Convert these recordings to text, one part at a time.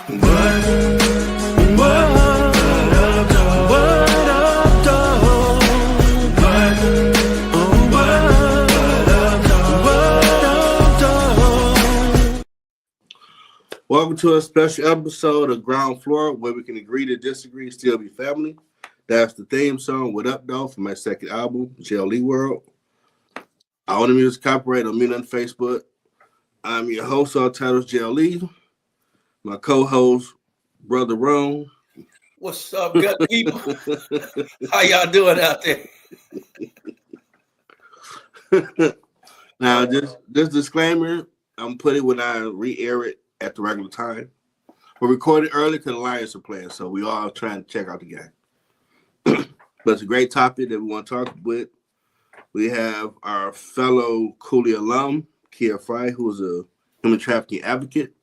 Welcome to a special episode of Ground Floor, where we can agree to disagree, still be family. That's the theme song, What Up, Though, from my second album, JLE World. I own the music copyright on me on Facebook. I'm your host, all titles JLE. My co-host, Brother Jerome. What's up, good people? How y'all doing out there? Now, this disclaimer, I'm putting it when I re-air it at the regular time. We're recording early because the Lions are playing, so we all trying to check out the game. But it's a great topic that we want to talk with. We have our fellow Cooley alum, Khia, who is a human trafficking advocate.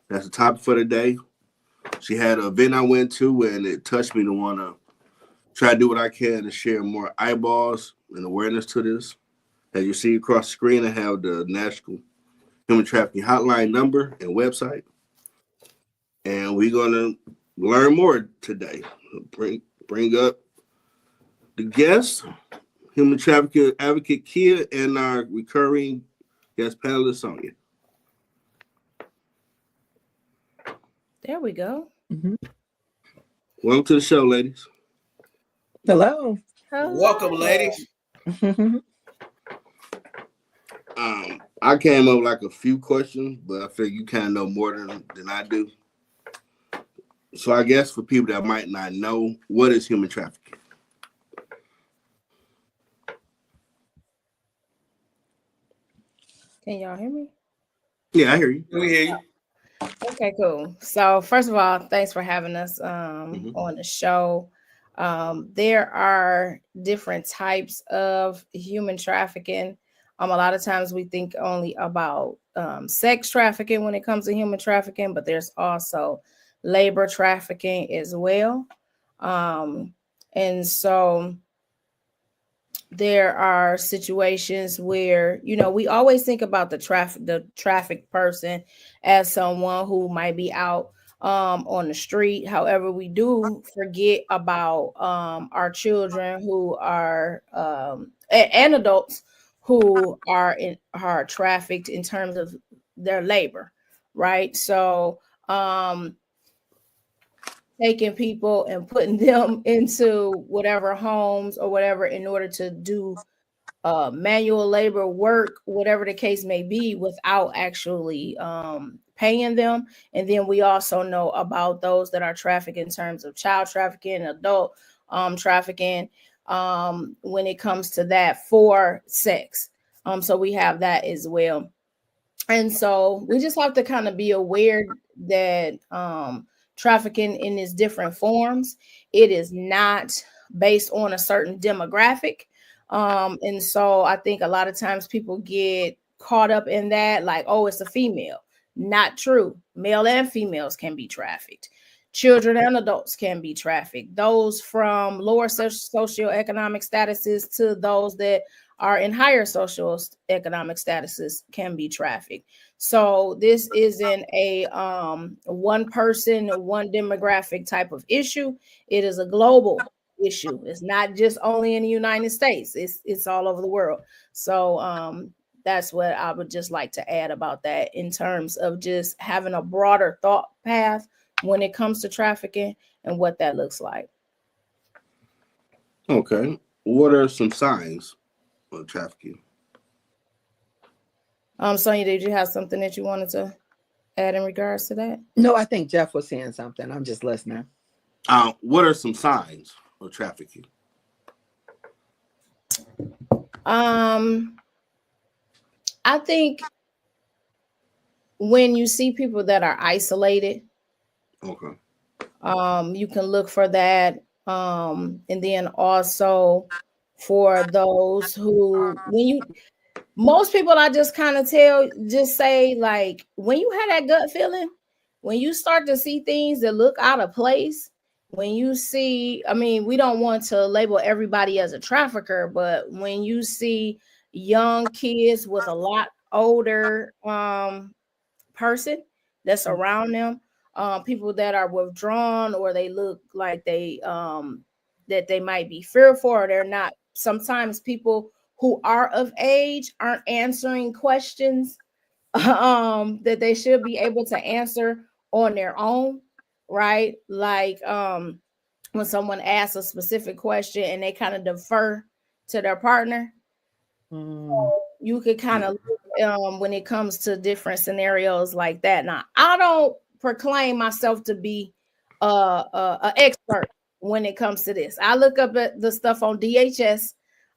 That's the topic for today. She had an event I went to, and it touched me to want to try to do what I can to share more eyeballs and awareness to this. As you see across the screen, I have the National Human Trafficking Hotline number and website. And we're going to learn more today. Bring up the guest, human trafficking advocate Khia, and our recurring guest panelist, Sonjia. There we go. Mm-hmm. Welcome to the show, ladies. Hello. Welcome, ladies. I came up with like a few questions, but I figure you kind of know more than I do. So I guess for people that might not know, what is human trafficking? Can y'all hear me? Yeah, I hear you. We hear you. Okay, cool. So first of all, thanks for having us on the show. There are different types of human trafficking. A lot of times we think only about sex trafficking when it comes to human trafficking, but there's also labor trafficking as well. And so there are situations where, we always think about the trafficked person as someone who might be out on the street. However, we do forget about our children who are and adults who are trafficked in terms of their labor, right? So taking people and putting them into whatever homes or whatever in order to do manual labor work, whatever the case may be, without actually paying them. And then we also know about those that are trafficked in terms of child trafficking, adult trafficking, when it comes to that for sex. So we have that as well. And so we just have to kind of be aware that trafficking in its different forms, it is not based on a certain demographic. And so I think a lot of times people get caught up in that, like, oh, it's a female. Not true. Male and females can be trafficked. Children and adults can be trafficked. Those from lower socioeconomic statuses to those that are in higher socioeconomic statuses can be trafficked. So this isn't a one person, one demographic type of issue. It is a global issue. It's not just only in the United States. It's all over the world. So that's what I would just like to add about that in terms of just having a broader thought path when it comes to trafficking and what that looks like. Okay. What are some signs of trafficking? Sonjia, did you have something that you wanted to add in regards to that? No, I think Jeff was saying something. I'm just listening. What are some signs of trafficking? I think when you see people that are isolated, okay, you can look for that. And then also for those who, most people I just kind of say, like, when you have that gut feeling, when you start to see things that look out of place, when you see, we don't want to label everybody as a trafficker, but when you see young kids with a lot older person that's around them, people that are withdrawn, or they look like they that they might be fearful, or they're not. Sometimes people who are of age aren't answering questions that they should be able to answer on their own, right? Like when someone asks a specific question and they kind of defer to their partner, you could kind of when it comes to different scenarios like that. Now, I don't proclaim myself to be a expert when it comes to this. I look up at the stuff on DHS,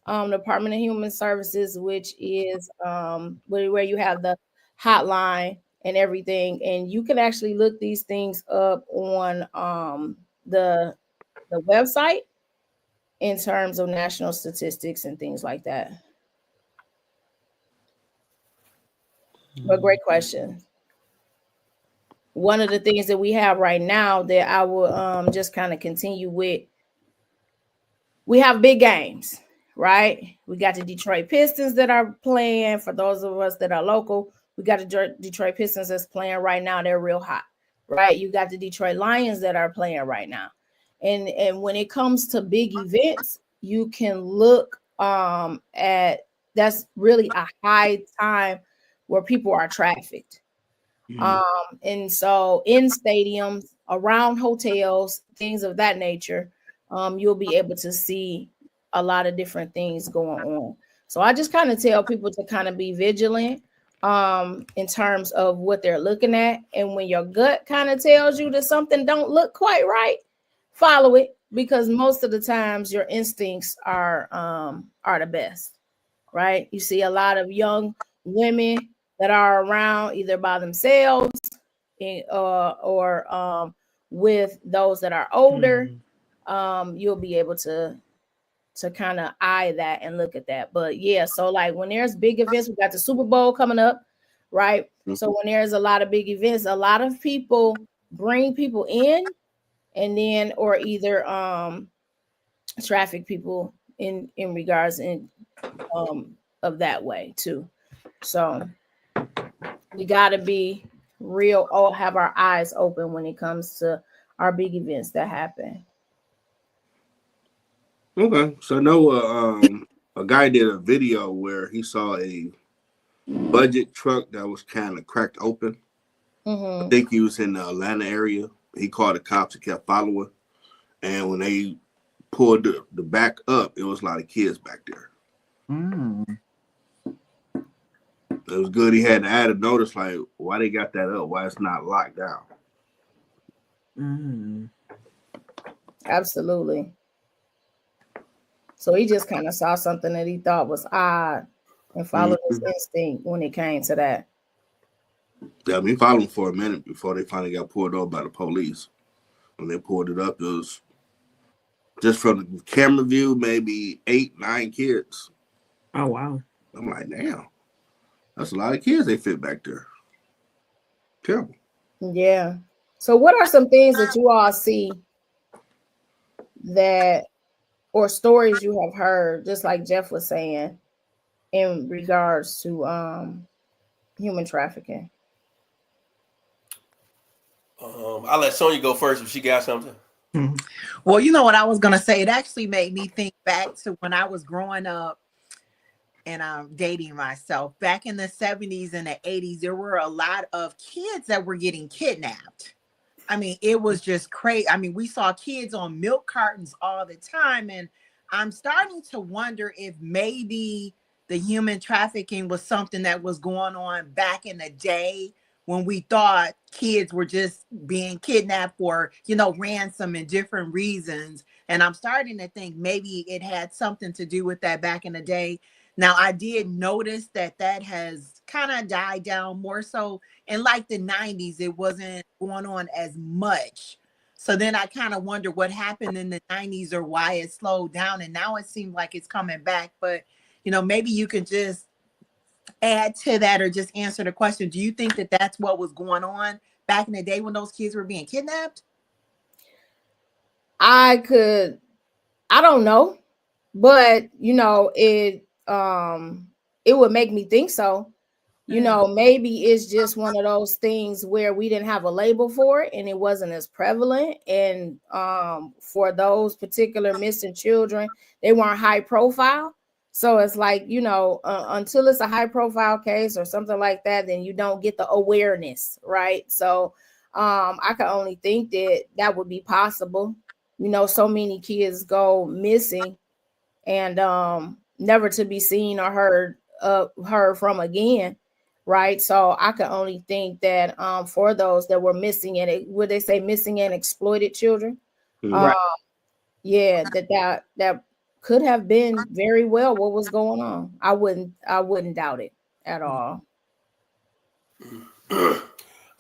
Department of Human Services, which is where you have the hotline and everything, and you can actually look these things up on the website in terms of national statistics and things like that. But great question. One of the things that we have right now that I will just kind of continue with, we have big games, right? We got the Detroit Pistons that are playing. For those of us that are local, we got the Detroit Pistons that's playing right now. They're real hot, right? You got the Detroit Lions that are playing right now. And when it comes to big events, you can look at, that's really a high time where people are trafficked. And so in stadiums, around hotels, things of that nature, you'll be able to see a lot of different things going on. So I just kind of tell people to kind of be vigilant in terms of what they're looking at. And when your gut kind of tells you that something don't look quite right, follow it, because most of the times your instincts are the best, right? You see a lot of young women that are around either by themselves or with those that are older. You'll be able to kind of eye that and look at that. But yeah, so like when there's big events, we got the Super Bowl coming up, right? Mm-hmm. So when there's a lot of big events, a lot of people bring people in and then or either traffic people in regards in of that way too. So we got to be real, all have our eyes open when it comes to our big events that happen. Okay, so I know a guy did a video where he saw a budget truck that was kind of cracked open. Mm-hmm. I think he was in the Atlanta area. He called the cops and kept following. And when they pulled the back up, it was a lot of kids back there. It was good. He had to add a notice like, why they got that up? Why it's not locked down? Absolutely. So he just kind of saw something that he thought was odd and followed his instinct when it came to that. Yeah, I mean, he followed him for a minute before they finally got pulled over by the police. When they pulled it up, it was just from the camera view, maybe 8, 9 kids. Oh, wow. I'm like, damn, that's a lot of kids they fit back there. Terrible. Yeah. So what are some things that you all see that, or stories you have heard, just like Jeff was saying, in regards to human trafficking? I'll let Sonjia go first if she got something. Well, you know what I was going to say? It actually made me think back to when I was growing up and I'm dating myself. Back in the 70s and the 80s, there were a lot of kids that were getting kidnapped. I mean, it was just crazy. I mean, we saw kids on milk cartons all the time. And I'm starting to wonder if maybe the human trafficking was something that was going on back in the day when we thought kids were just being kidnapped for, you know, ransom and different reasons. And I'm starting to think maybe it had something to do with that back in the day. Now, I did notice that has kind of died down more so in like the 90s. It wasn't going on as much. So then I kind of wonder what happened in the 90s or why it slowed down. And now it seems like it's coming back. But, you know, maybe you can just add to that or just answer the question. Do you think that that's what was going on back in the day when those kids were being kidnapped? I don't know, but you know, it would make me think so. you know, maybe it's just one of those things where we didn't have a label for it and it wasn't as prevalent. And for those particular missing children, they weren't high profile. So it's like, you know, until it's a high profile case or something like that, then you don't get the awareness, right? So I can only think that that would be possible. You know, so many kids go missing and never to be seen or heard from again, right? So I can only think that for those that were missing and would they say missing and exploited children, Right. yeah, that could have been very well what was going on. I wouldn't doubt it at all. I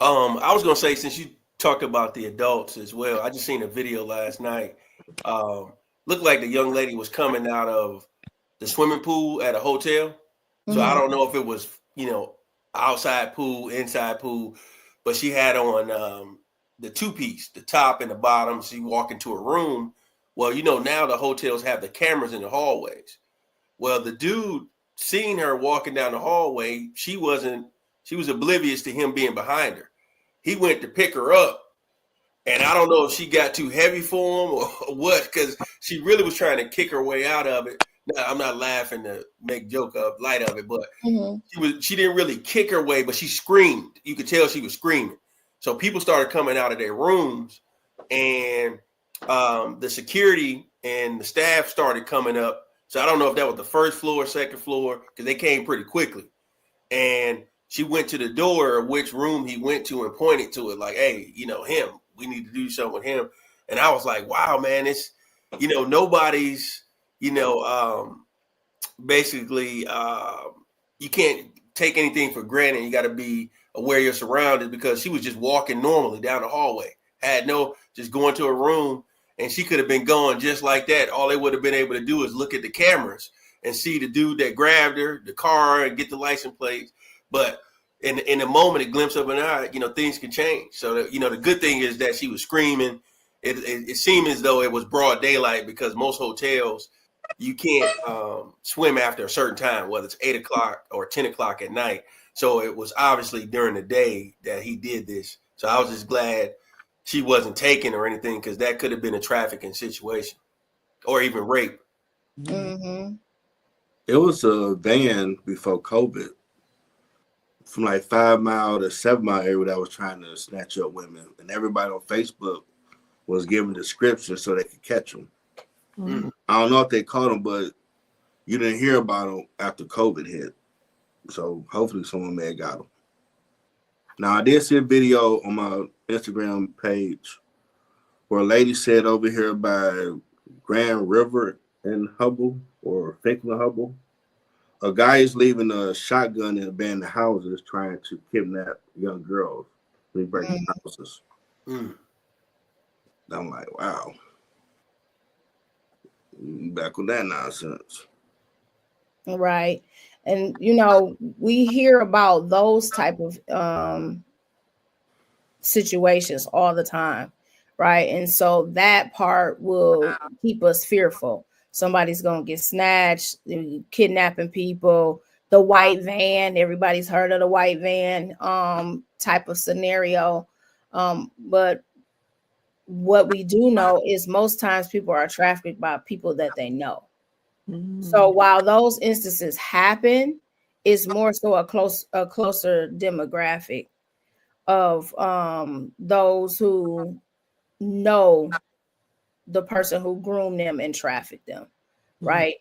was gonna say, since you talked about the adults as well, I just seen a video last night. Looked like the young lady was coming out of the swimming pool at a hotel. So I don't know if it was, you know, outside pool, inside pool, but she had on the two-piece, the top and the bottom. She walked into a room. Well, you know, now the hotels have the cameras in the hallways. Well, the dude seeing her walking down the hallway, she was oblivious to him being behind her. He went to pick her up. And I don't know if she got too heavy for him or what, because she really was trying to kick her way out of it. Now, I'm not laughing to make light of it, but she didn't really kick her way, but she screamed. You could tell she was screaming. So people started coming out of their rooms, and the security and the staff started coming up. So I don't know if that was the first floor, second floor, because they came pretty quickly. And she went to the door of which room he went to and pointed to it like, hey, you know, him. We need to do something with him. And I was like, wow, man, it's, you know, nobody's, you know, basically, you can't take anything for granted. You got to be aware you're surrounded, because she was just walking normally down the hallway, just going to a room, and she could have been going just like that. All they would have been able to do is look at the cameras and see the dude that grabbed her, the car, and get the license plates. But in a moment, a glimpse of an eye, you know, things can change. So, that, you know, the good thing is that she was screaming. It seemed as though it was broad daylight, because most hotels, you can't swim after a certain time, whether it's 8 o'clock or 10 o'clock at night. So it was obviously during the day that he did this. So I was just glad she wasn't taken or anything, because that could have been a trafficking situation or even rape. Mm-hmm. It was a van before COVID from like 5 Mile to 7 Mile area that was trying to snatch up women, and everybody on Facebook was giving descriptions so they could catch them. Mm. I don't know if they caught them, but you didn't hear about them after COVID hit. So hopefully someone may have got them. Now, I did see a video on my Instagram page where a lady said over here by Grand River in Hubble or Franklin Hubble, a guy is leaving a shotgun in abandoned houses trying to kidnap young girls. We break in houses. I'm like, wow. Back with that nonsense. Right. And, you know, we hear about those type of situations all the time, right? And so that part will keep us fearful. Somebody's going to get snatched, kidnapping people, the white van. Everybody's heard of the white van type of scenario. But what we do know is most times people are trafficked by people that they know. So while those instances happen, it's more so a closer demographic of those who know the person who groomed them and trafficked them, right?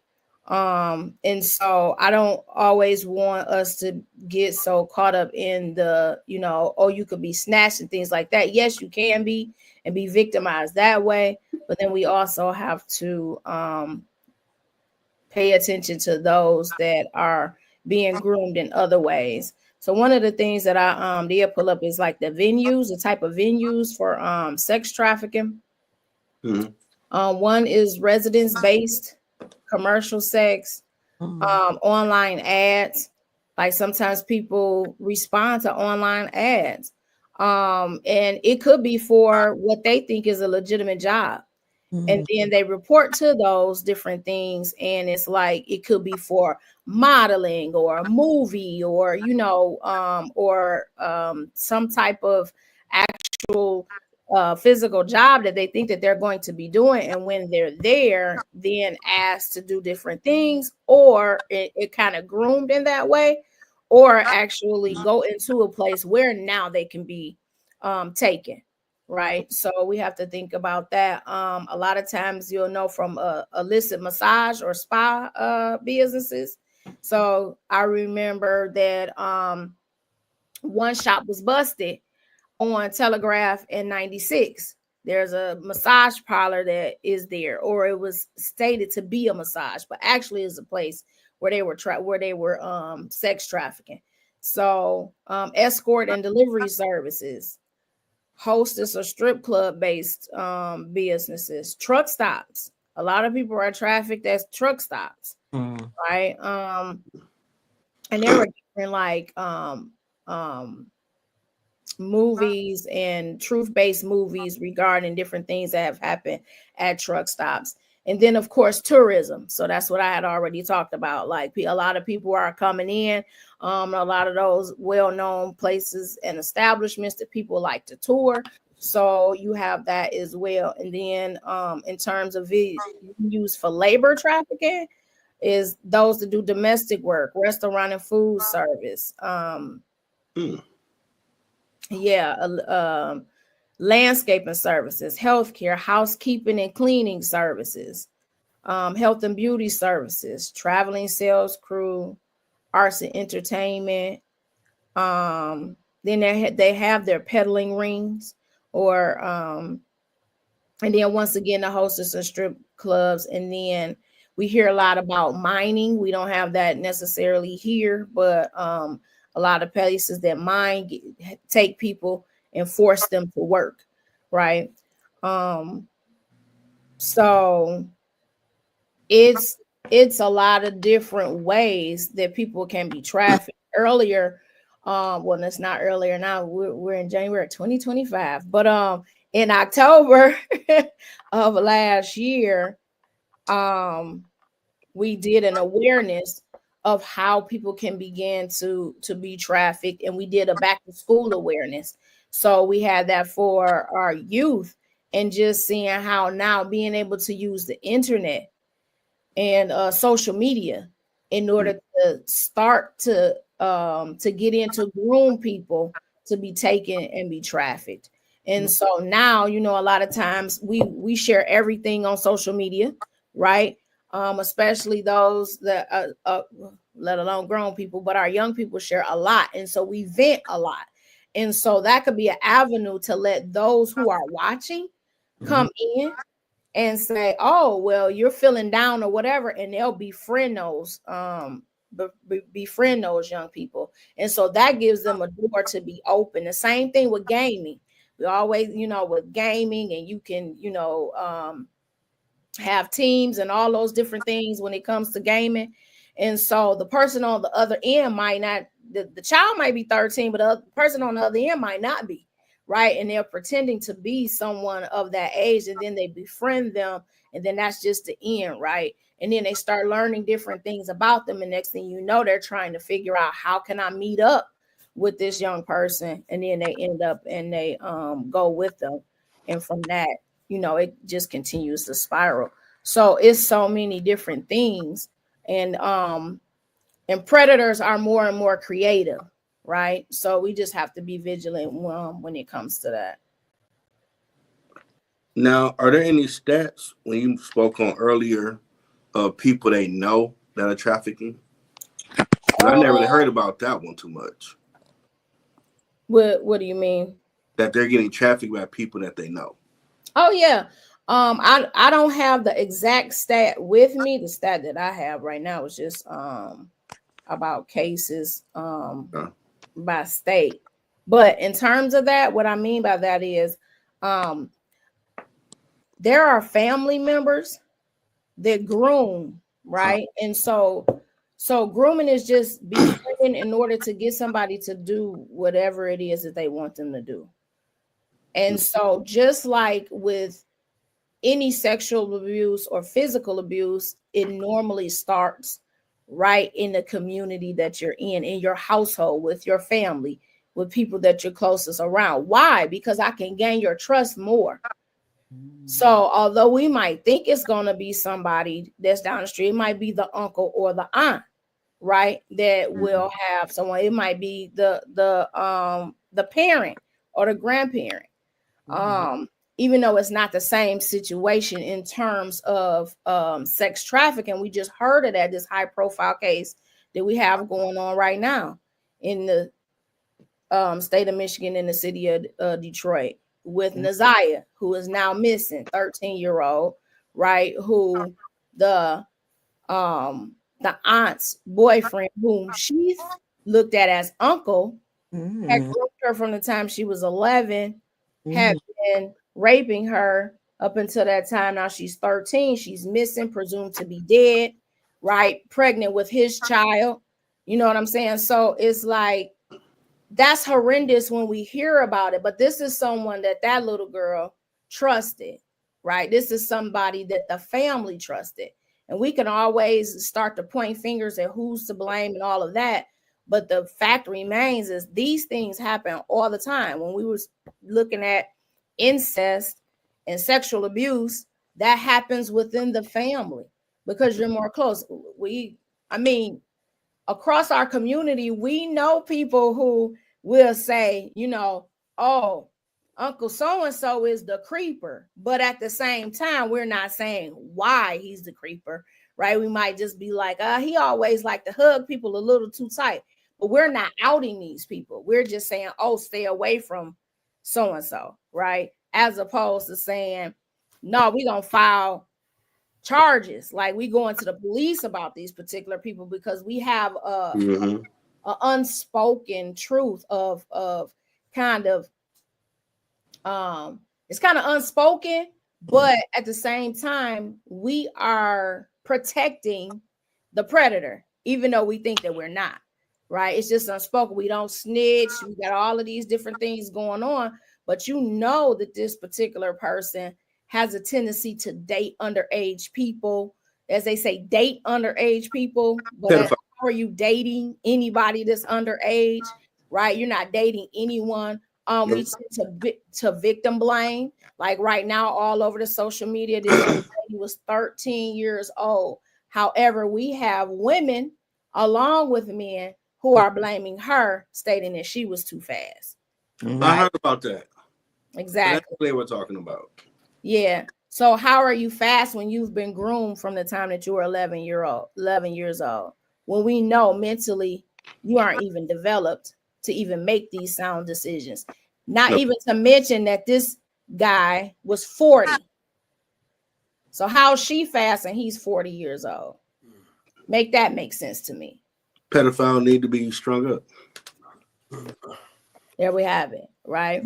And so I don't always want us to get so caught up in the, you know, oh, you could be snatched and things like that. Yes, you can be and be victimized that way, but then we also have to pay attention to those that are being groomed in other ways. So one of the things that I did pull up is like the venues, the type of venues for sex trafficking. One is residence-based commercial sex, online ads. Like sometimes people respond to online ads, and it could be for what they think is a legitimate job. And then they report to those different things, and it's like it could be for modeling or a movie, or some type of actual physical job that they think that they're going to be doing. And when they're there, then asked to do different things, or it kind of groomed in that way, or actually go into a place where now they can be taken. Right. So we have to think about that. A lot of times you'll know from illicit massage or spa businesses. So I remember that one shop was busted on Telegraph in 96. There's a massage parlor that is there, or it was stated to be a massage, but actually is a place where they were sex trafficking. So escort and delivery services, hostess or strip club based businesses, truck stops. A lot of people are trafficked as truck stops, right? And they were different, like movies and truth-based movies regarding different things that have happened at truck stops. And then, of course, tourism. So that's what I had already talked about. Like a lot of people are coming in, a lot of those well-known places and establishments that people like to tour. So you have that as well. And then in terms of used for labor trafficking is those that do domestic work, restaurant and food service. Landscaping services, healthcare, housekeeping and cleaning services, health and beauty services, traveling sales crew, arts and entertainment. Then they have their peddling rings, or and then once again the hostess and strip clubs. And then we hear a lot about mining. We don't have that necessarily here, but a lot of places that mine take people and force them to work, right? So it's a lot of different ways that people can be trafficked. Earlier, well, it's not earlier now. We're in January 2025, but in October of last year, we did an awareness of how people can begin to be trafficked, and we did a back to school awareness. So we had that for our youth, and just seeing how now being able to use the internet and social media in order to start to get into groom people to be taken and be trafficked. And so now, a lot of times we share everything on social media, right? Especially those that let alone grown people, but our young people share a lot. And so we vent a lot. And so that could be an avenue to let those who are watching come in and say, oh, well, you're feeling down or whatever. And they'll befriend those young people. And so that gives them a door to be open. The same thing with gaming. We always, with gaming, and you can, have teams and all those different things when it comes to gaming. And so the person on the other end might not, the child might be 13, but the person on the other end might not be, right? And they're pretending to be someone of that age, and then they befriend them, and then that's just the end, right? And then they start learning different things about them, and next thing you know, they're trying to figure out, how can I meet up with this young person? And then they end up and they go with them, and from that, it just continues to spiral. So it's so many different things, and predators are more and more creative, right? So we just have to be vigilant when it comes to that. Now, are there any stats when you spoke on earlier of people they know that are trafficking? I never really heard about that one too much. What do you mean? That they're getting trafficked by people that they know. Oh yeah. I don't have the exact stat with me. The stat that I have right now is just about cases by state. But in terms of that, what I mean by that is there are family members that groom, right? And so grooming is just befriending in order to get somebody to do whatever it is that they want them to do. And so just like with any sexual abuse or physical abuse, it normally starts right in the community that you're in your household, with your family, with people that you're closest around. Why? Because I can gain your trust more. So although we might think it's going to be somebody that's down the street, it might be the uncle or the aunt, right? That will have someone. It might be the parent or the grandparent. Even though it's not the same situation in terms of sex trafficking, we just heard of that, this high profile case that we have going on right now in the state of Michigan, in the city of Detroit, with Naziah, who is now missing, 13-year-old, right? Who the aunt's boyfriend, whom she looked at as uncle, had groomed her from the time she was 11, had been raping her up until that time. Now she's 13. She's missing, presumed to be dead, right? Pregnant with his child. You know what I'm saying? So it's like, that's horrendous when we hear about it. But this is someone that little girl trusted, right? This is somebody that the family trusted. And we can always start to point fingers at who's to blame and all of that. But the fact remains is these things happen all the time. When we were looking at incest and sexual abuse, that happens within the family because you're more close. Across our community, we know people who will say, oh, Uncle so-and-so is the creeper. But at the same time, we're not saying why he's the creeper, right? We might just be like, he always like to hug people a little too tight. But we're not outing these people. We're just saying, oh, stay away from so-and-so, right? As opposed to saying, no, we're going to file charges, like we going to the police about these particular people, because we have a unspoken truth of kind of it's kind of unspoken, but at the same time we are protecting the predator, even though we think that we're not, right? It's just unspoken. We don't snitch. We got all of these different things going on, but you know that this particular person has a tendency to date underage people. As they say, date underage people. But how are you dating anybody that's underage, right? You're not dating anyone. We tend to victim blame. Like right now, all over the social media, this young lady was 13 years old. However, we have women along with men who are blaming her, stating that she was too fast. Right? I heard about that. Exactly. That's what they were talking about. Yeah. So how are you fast when you've been groomed from the time that you were 11 years old? When we know mentally you aren't even developed to even make these sound decisions. Not even to mention that this guy was 40. So how's she fast and he's 40 years old? Make that make sense to me. Pedophile need to be strung up. There we have it, right?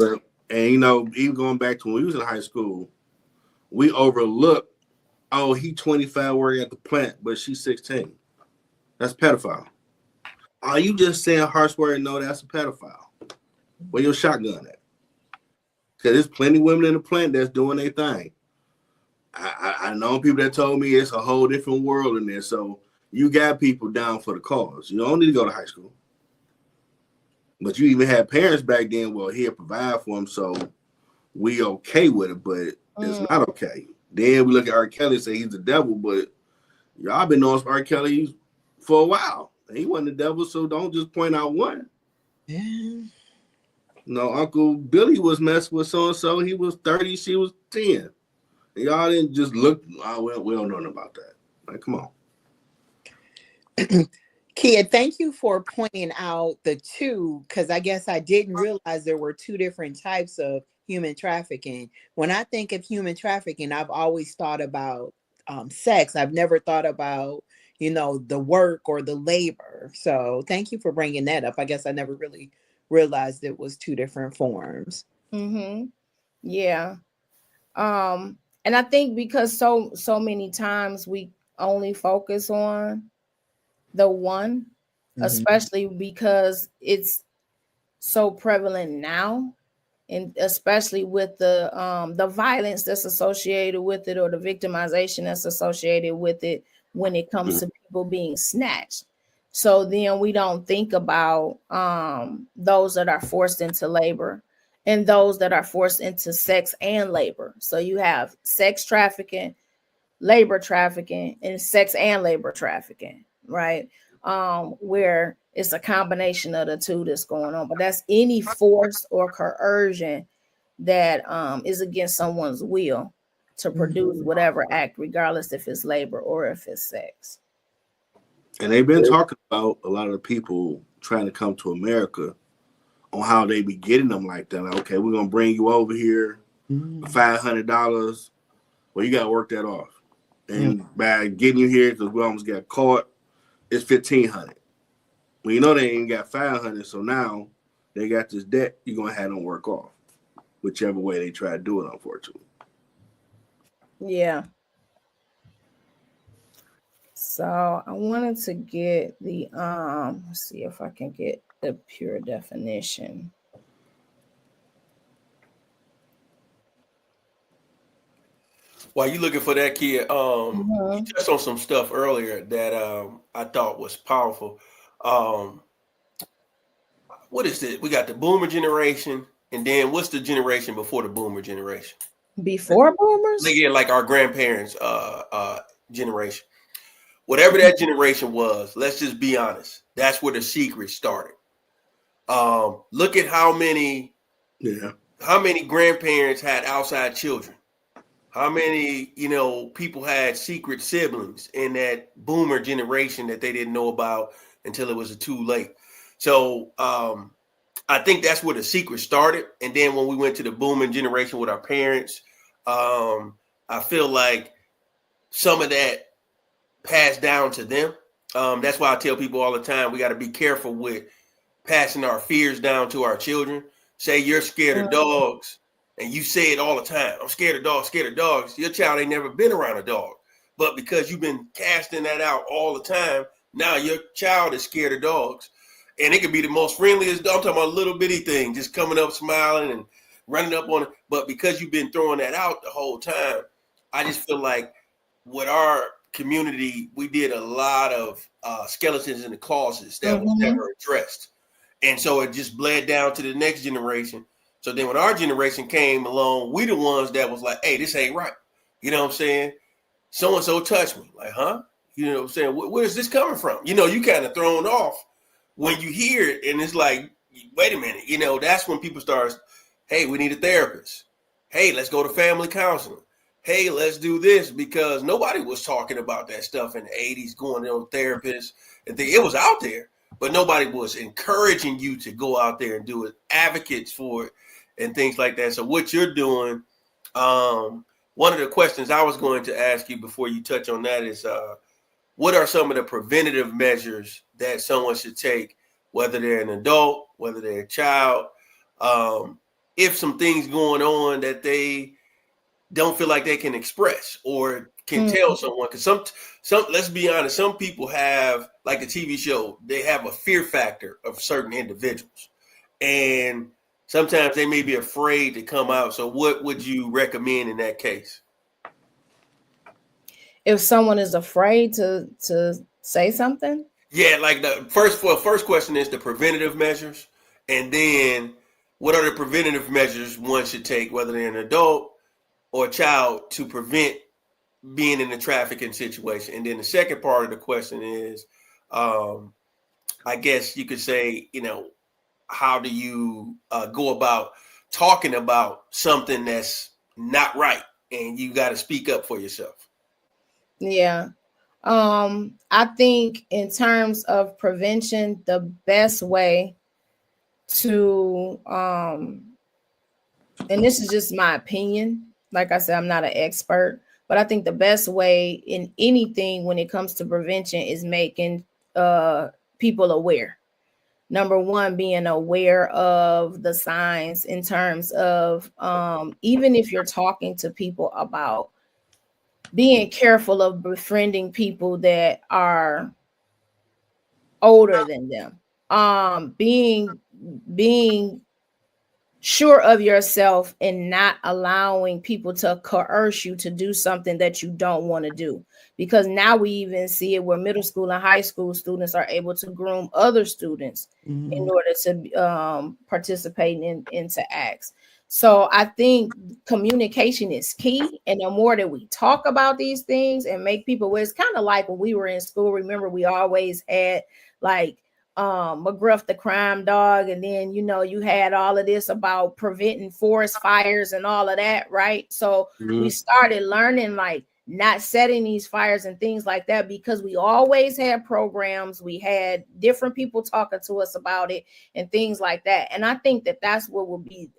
And even going back to when we was in high school, we overlooked, oh, he 25 working at the plant, but she's 16. That's pedophile. Are you just saying harsh word? No, that's a pedophile. Where your shotgun at? Because there's plenty of women in the plant that's doing their thing. I know people that told me it's a whole different world in there. So you got people down for the cause. You don't need to go to high school. But you even had parents back then, well, he'll provide for them, so we okay with it, but it's not okay. Then we look at R. Kelly and say he's the devil, but y'all been knowing R. Kelly for a while. He wasn't the devil, so don't just point out one. Yeah. No, Uncle Billy was messing with so-and-so. He was 30, she was 10. And y'all didn't just look, oh, well, we don't know nothing about that. Like, come on. Khia, thank you for pointing out the two, because I guess I didn't realize there were two different types of human trafficking. When I think of human trafficking, I've always thought about sex. I've never thought about, the work or the labor. So thank you for bringing that up. I guess I never really realized it was two different forms. Mm-hmm. Yeah. And I think because so many times we only focus on the one, especially because it's so prevalent now and especially with the violence that's associated with it, or the victimization that's associated with it when it comes to people being snatched. So then we don't think about those that are forced into labor and those that are forced into sex and labor. So you have sex trafficking, labor trafficking, and sex and labor trafficking, right? Where it's a combination of the two that's going on. But that's any force or coercion that is against someone's will to produce whatever act, regardless if it's labor or if it's sex. And they've been talking about a lot of the people trying to come to America on how they be getting them like that. Like, okay, we're gonna bring you over here, $500. Well, you gotta work that off. And by getting you here, because we almost got caught, it's $1,500. Well, you know they ain't got $500, so now they got this debt. You're gonna have them work off, whichever way they try to do it. Unfortunately. Yeah. So I wanted to get the let's see if I can get the pure definition. While you looking for that, Khia, you touched on some stuff earlier that I thought was powerful. What is it? We got the boomer generation, and then what's the generation before the boomer generation? Before boomers? Like our grandparents' generation. Whatever that generation was, let's just be honest. That's where the secret started. Look at how many grandparents had outside children. How many, people had secret siblings in that boomer generation that they didn't know about until it was too late. So I think that's where the secret started. And then when we went to the booming generation with our parents, I feel like some of that passed down to them. That's why I tell people all the time, we got to be careful with passing our fears down to our children. Say you're scared of dogs. And you say it all the time. I'm scared of dogs, scared of dogs. Your child ain't never been around a dog. But because you've been casting that out all the time, now your child is scared of dogs. And it could be the most friendliest dog. I'm talking about a little bitty thing, just coming up, smiling and running up on it. But because you've been throwing that out the whole time, I just feel like with our community, we did a lot of skeletons in the closets that was never addressed. And so it just bled down to the next generation. So then when our generation came along, we the ones that was like, hey, this ain't right. You know what I'm saying? So-and-so touched me. Like, huh? You know what I'm saying? Where's this coming from? You kind of thrown off when you hear it. And it's like, wait a minute. That's when people start, hey, we need a therapist. Hey, let's go to family counseling. Hey, let's do this, because nobody was talking about that stuff in the 80s, going on therapists. And it was out there, but nobody was encouraging you to go out there and do it, advocates for it. And things like that. So what you're doing, one of the questions I was going to ask you before you touch on that is, what are some of the preventative measures that someone should take, whether they're an adult, whether they're a child, if some things going on that they don't feel like they can express or can tell someone? Because some, let's be honest, some people have, like the TV show, they have a fear factor of certain individuals. And sometimes they may be afraid to come out. So what would you recommend in that case? If someone is afraid to say something? Yeah, like the first question is the preventative measures. And then what are the preventative measures one should take, whether they're an adult or a child, to prevent being in a trafficking situation? And then the second part of the question is, I guess you could say, how do you go about talking about something that's not right, and you got to speak up for yourself? Yeah. I think in terms of prevention, the best way to, and this is just my opinion, like I said, I'm not an expert, but I think the best way in anything when it comes to prevention is making people aware. Number one, being aware of the signs in terms of even if you're talking to people about being careful of befriending people that are older than them, being sure of yourself and not allowing people to coerce you to do something that you don't want to do. Because now we even see it where middle school and high school students are able to groom other students in order to participate into acts. So I think communication is key. And the more that we talk about these things and make people aware, it's kind of like when we were in school. Remember, we always had like McGruff the crime dog, and then you had all of this about preventing forest fires and all of that, right? So we started learning like not setting these fires and things like that, because we always had programs, we had different people talking to us about it and things like that. And I think that that's what will be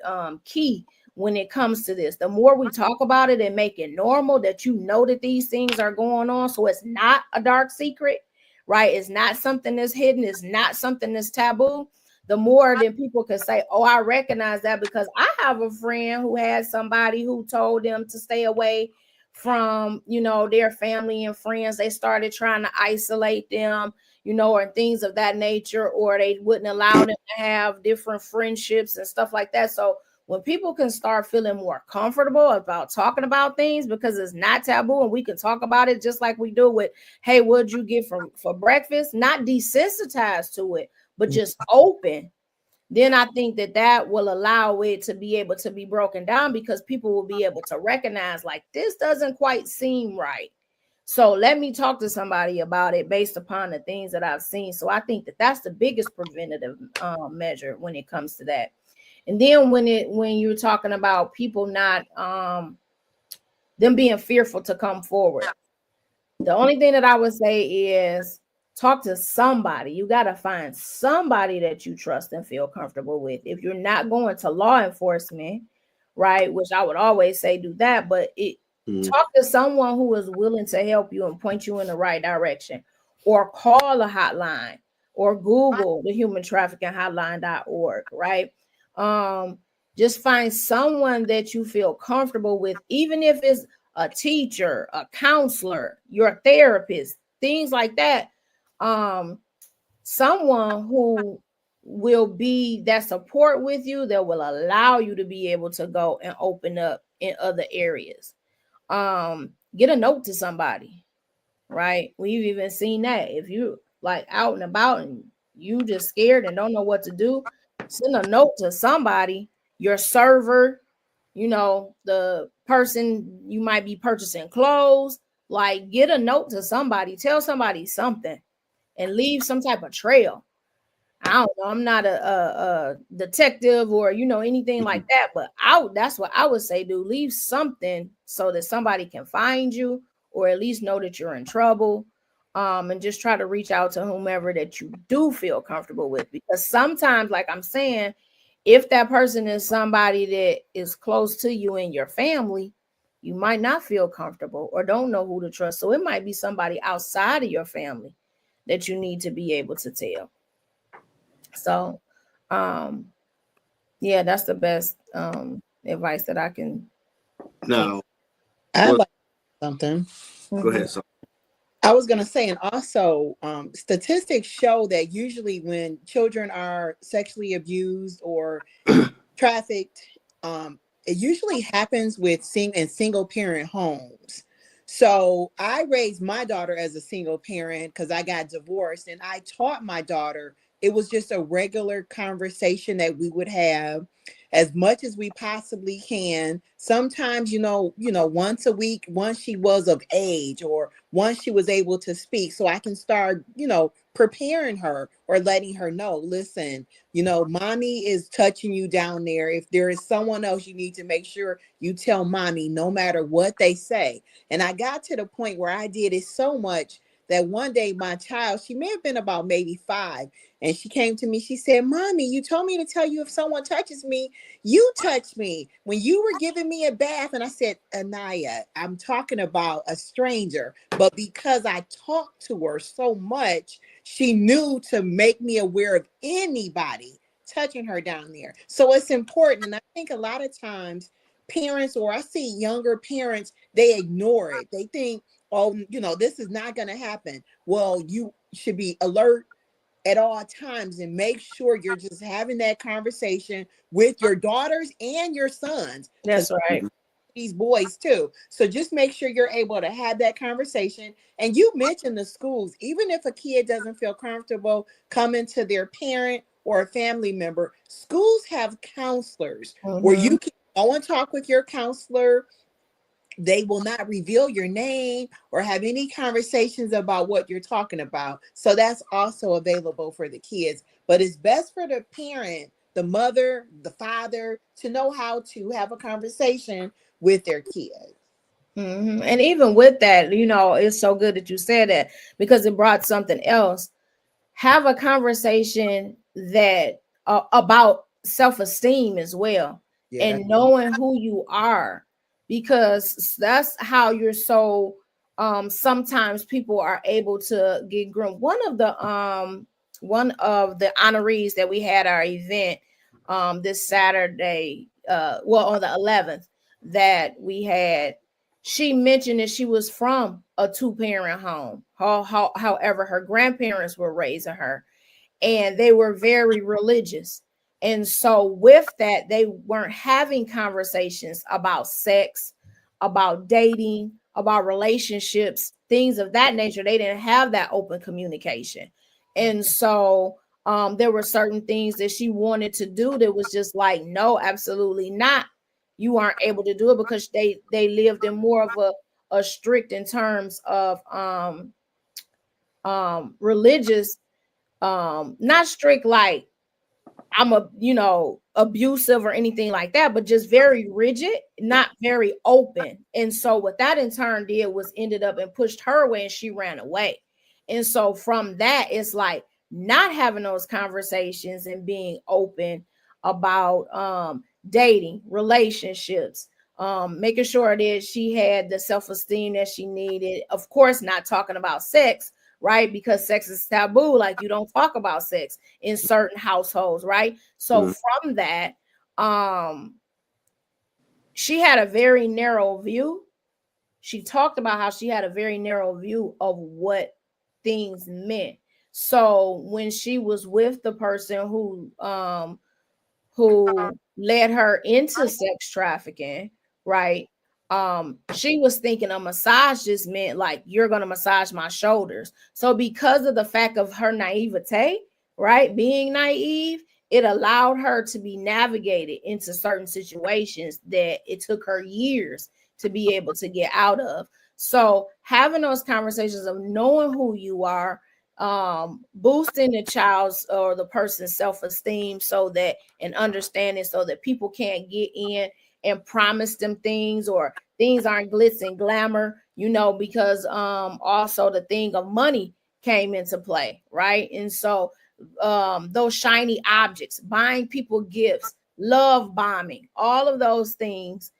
key when it comes to this. The more we talk about it and make it normal, that that these things are going on, so it's not a dark secret, right? It's not something that's hidden. It's not something that's taboo. The more that people can say, oh, I recognize that, because I have a friend who had somebody who told them to stay away from, their family and friends. They started trying to isolate them, or things of that nature, or they wouldn't allow them to have different friendships and stuff like that. So when people can start feeling more comfortable about talking about things, because it's not taboo and we can talk about it just like we do with, hey, what'd you get for breakfast? Not desensitized to it, but just open. Then I think that will allow it to be able to be broken down, because people will be able to recognize like, this doesn't quite seem right. So let me talk to somebody about it based upon the things that I've seen. So I think that that's the biggest preventative measure when it comes to that. And then when you're talking about people not them being fearful to come forward, the only thing that I would say is talk to somebody. You got to find somebody that you trust and feel comfortable with. If you're not going to law enforcement, right, which I would always say do that, but talk to someone who is willing to help you and point you in the right direction, or call a hotline, or Google the human trafficking hotline.org, right? Just find someone that you feel comfortable with, even if it's a teacher, a counselor, your therapist, things like that. Someone who will be that support with you, that will allow you to be able to go and open up in other areas. Get a note to somebody, right? We've even seen that. If you like out and about and you just scared and don't know what to do, send a note to somebody, your server, the person you might be purchasing clothes. Like, get a note to somebody, tell somebody something, and leave some type of trail. I don't know, I'm not a detective or anything like that, but that's what I would say, do leave something so that somebody can find you, or at least know that you're in trouble. And just try to reach out to whomever that you do feel comfortable with, because sometimes, like I'm saying, if that person is somebody that is close to you in your family, you might not feel comfortable or don't know who to trust. So it might be somebody outside of your family that you need to be able to tell. So, yeah, that's the best advice that I can. Now, I'd like something. go ahead. So, I was going to say, and also statistics show that usually when children are sexually abused or trafficked, it usually happens with single parent homes. So I raised my daughter as a single parent because I got divorced, and I taught my daughter. It was just a regular conversation that we would have as much as we possibly can. Sometimes, once a week, once she was of age or once she was able to speak, so I can start, preparing her or letting her know, listen, mommy is touching you down there. If there is someone else, you need to make sure you tell mommy, no matter what they say. And I got to the point where I did it so much that one day my child, she may have been about maybe 5, and she came to me. She said, mommy, you told me to tell you if someone touches me, you touched me when you were giving me a bath. And I said, Anaya, I'm talking about a stranger. But because I talked to her so much, she knew to make me aware of anybody touching her down there. So it's important. And I think a lot of times parents, or I see younger parents, they ignore it. They think, oh, this is not going to happen. Well, you should be alert. at all times, and make sure you're just having that conversation with your daughters and your sons. That's right. These boys too. So just make sure you're able to have that conversation. And you mentioned the schools, even if a kid doesn't feel comfortable coming to their parent or a family member, schools have counselors where you can go and talk with your counselor. They will not reveal your name or have any conversations about what you're talking about. So that's also available for the kids. But it's best for the parent, the mother, the father, to know how to have a conversation with their kids. And even with that, you know, it's so good that you said that, because it brought something else. Have a conversation that about self-esteem as well, and knowing who you are, because that's how you're so sometimes people are able to get groomed. One of the honorees that we had our event this Saturday, well, on the 11th, that we had, she mentioned that she was from a 2-parent home. However, her grandparents were raising her, and they were very religious. And so with that, they weren't having conversations about sex, about dating, about relationships, things of that nature. They didn't have that open communication. And so there were certain things that she wanted to do that was just like, no, absolutely not. You aren't able to do it, because they lived in more of a strict in terms of religious, not strict like I'm abusive or anything like that, but just very rigid, not very open. And so what that in turn did was ended up and pushed her away, and she ran away. And so from that, it's like not having those conversations and being open about dating, relationships, making sure that she had the self-esteem that she needed. Of course, not talking about sex, right? Because sex is taboo. Like, you don't talk about sex in certain households, right? So from that, she had a very narrow view. She talked about how she had a very narrow view of what things meant. So when she was with the person who led her into sex trafficking, right? She was thinking a massage just meant like, you're gonna massage my shoulders. So because of the fact of her naivete, right, being naive, it allowed her to be navigated into certain situations that it took her years to be able to get out of. So having those conversations of knowing who you are, boosting the child's or the person's self-esteem, so that, and understanding, so that people can't get in and promise them things, or things aren't glitz and glamour, because also the thing of money came into play, right? And so those shiny objects, buying people gifts, love bombing, all of those things,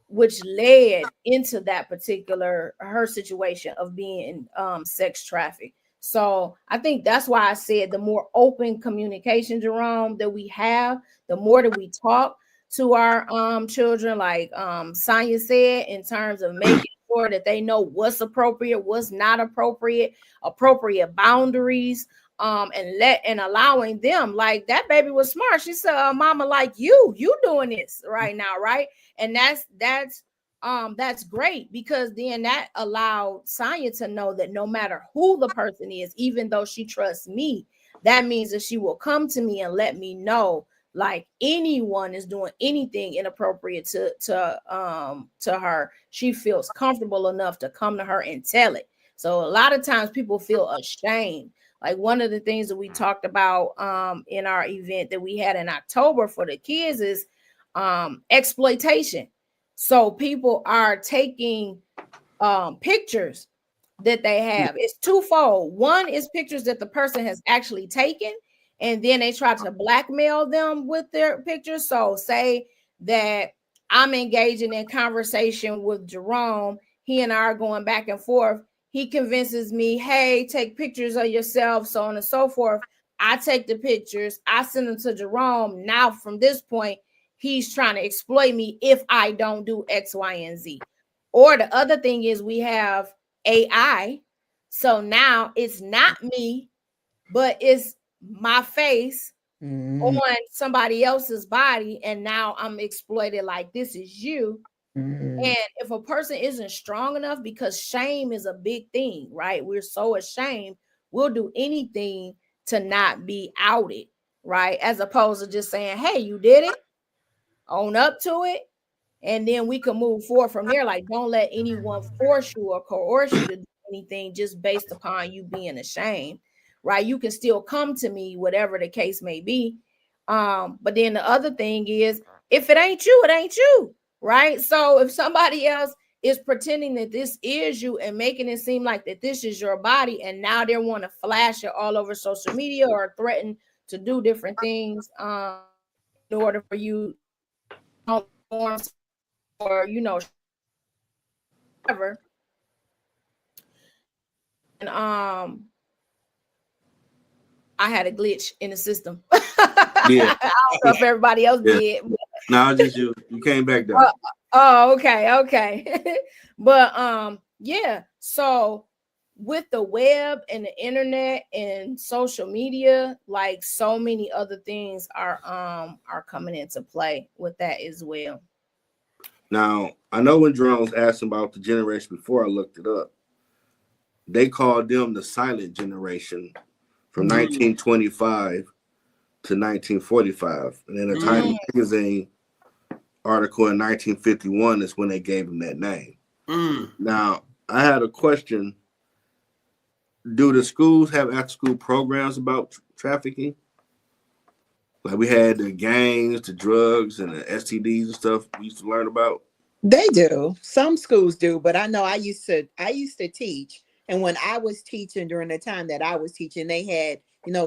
which led into that particular her situation of being sex trafficked. So I think that's why I said the more open communication, Jerome, that we have, the more that we talk to our children, like Sonjia said, in terms of making sure that they know what's appropriate, what's not appropriate boundaries, and allowing them, like that baby was smart. She said, mama, like you doing this right now, right? And that's great, because then that allowed Sonjia to know that no matter who the person is, even though she trusts me, that means that she will come to me and let me know, like, anyone is doing anything inappropriate to her, she feels comfortable enough to come to her and tell it. So a lot of times people feel ashamed. Like, one of the things that we talked about in our event that we had in October for the kids is exploitation. So people are taking pictures that they have. It's twofold. One is pictures that the person has actually taken, and then they try to blackmail them with their pictures. So say that I'm engaging in conversation with Jerome. He and I are going back and forth. He convinces me, hey, take pictures of yourself, so on and so forth. I take the pictures. I send them to Jerome. Now, from this point, he's trying to exploit me if I don't do X, Y, and Z. Or the other thing is we have AI. So now it's not me but it's my face Mm-hmm. on somebody else's body, and now I'm exploited like this is you. Mm-hmm. And if a person isn't strong enough, because shame is a big thing, right? We're so ashamed, we'll do anything to not be outed, right? As opposed to just saying, hey, you did it, own up to it, and then we can move forward from there. Like, don't let anyone force you or coerce you to do anything just based upon you being ashamed, right? You can still come to me, whatever the case may be. But then the other thing is, if it ain't you, it ain't you, right? So if somebody else is pretending that this is you and making it seem like that this is your body, and now they want to flash it all over social media or threaten to do different things in order for you to perform, or whatever. And I had a glitch in the system. Yeah. I don't know if everybody else Yeah. did. No, just you. You came back down. Oh, okay. But yeah. So with the web and the internet and social media, like so many other things are coming into play with that as well. Now, I know when Jerome was asking about the generation before, I looked it up. They called them the silent generation from 1925 to 1945. And in a Time magazine article in 1951 is when they gave them that name. Now, I had a question. Do the schools have after-school programs about trafficking? Like we had the gangs, the drugs, and the STDs and stuff we used to learn about. They do. Some schools do, but I know I used to teach. And when I was teaching, during the time that I was teaching, they had,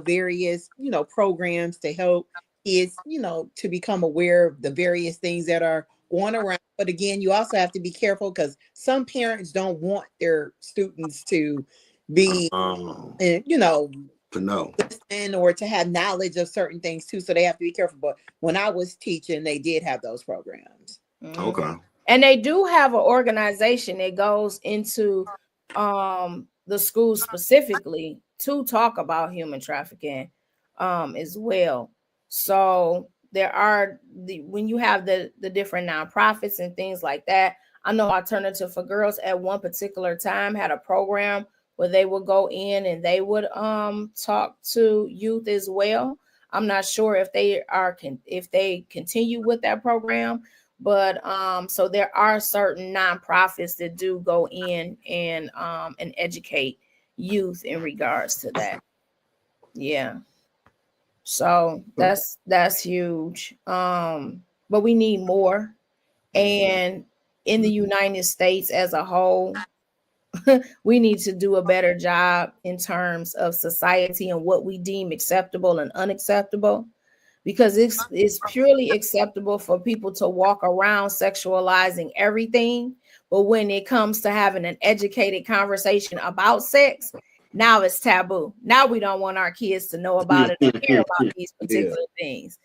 various, programs to help kids, to become aware of the various things that are going around. But again, you also have to be careful because some parents don't want their students to be, To know. listen or to have knowledge of certain things too. So they have to be careful. But when I was teaching, they did have those programs. Okay. And they do have an organization that goes into the school specifically to talk about human trafficking as well. So there are when you have the different nonprofits and things like that. I know Alternative for Girls at one particular time had a program where they would go in and they would talk to youth as well. I'm not sure if they continue with that program. But so there are certain nonprofits that do go in and educate youth in regards to that. Yeah. So that's huge. But we need more. And in the United States as a whole, we need to do a better job in terms of society and what we deem acceptable and unacceptable. Because it's purely acceptable for people to walk around sexualizing everything. But when it comes to having an educated conversation about sex, now it's taboo. Now we don't want our kids to know about it or hear about these particular things,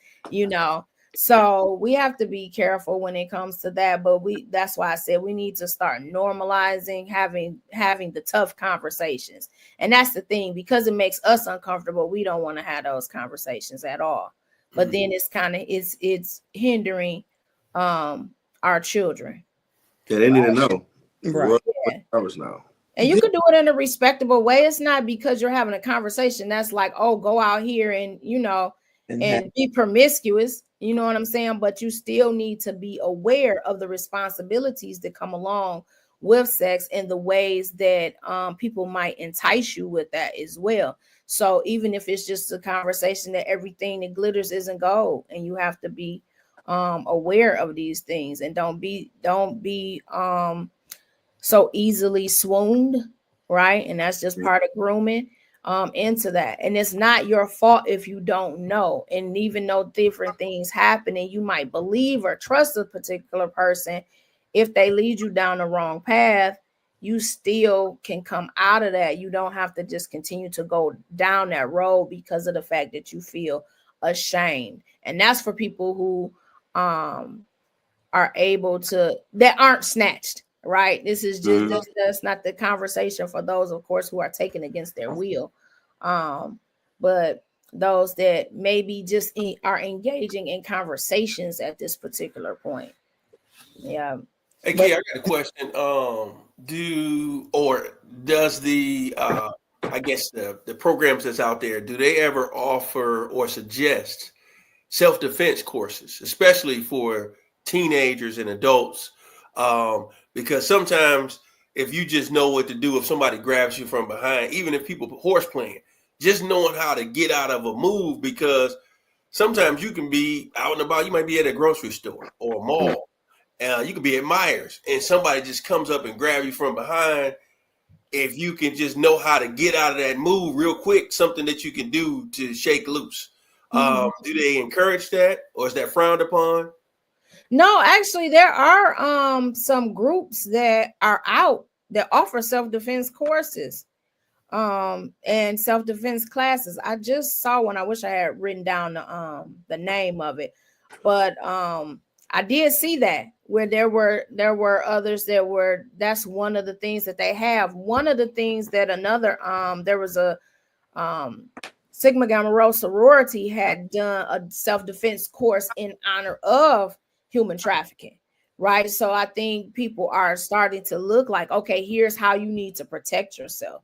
So we have to be careful when it comes to that. But that's why I said we need to start normalizing having the tough conversations. And that's the thing, because it makes us uncomfortable. We don't want to have those conversations at all. But then it's hindering our children. Yeah, they need to know. Right. Now. And you can do it in a respectable way. It's not because you're having a conversation that's like, oh, go out here and and be promiscuous. You know what I'm saying? But you still need to be aware of the responsibilities that come along with sex and the ways that people might entice you with that as well. So even if it's just a conversation that everything that glitters isn't gold, and you have to be aware of these things, and don't be so easily swooned, right? And that's just part of grooming into that. And it's not your fault if you don't know. And even though different things happen and you might believe or trust a particular person, if they lead you down the wrong path, you still can come out of that. You don't have to just continue to go down that road because of the fact that you feel ashamed. And that's for people who are able to, that aren't snatched, right? This is just that's not the conversation for those, of course, who are taken against their will. but those that maybe just are engaging in conversations at this particular point. Yeah. Hey, But Khia, I got a question. Does the I guess the programs that's out there, do they ever offer or suggest self-defense courses, especially for teenagers and adults? Because sometimes if you just know what to do, if somebody grabs you from behind, even if people horse playing, just knowing how to get out of a move, because sometimes you can be out and about. You might be at a grocery store or a mall. You could be at Myers and somebody just comes up and grab you from behind. If you can just know how to get out of that move real quick, something that you can do to shake loose. Do they encourage that, or is that frowned upon? no, actually, there are some groups that are out that offer self-defense courses and self-defense classes. I just saw one. I wish I had written down the name of it, but I did see that where there were others that were. That's one of the things that they have. One of the things that another there was a Sigma Gamma Rho sorority had done a self-defense course in honor of human trafficking, right? So I think people are starting to look like, okay, here's how you need to protect yourself.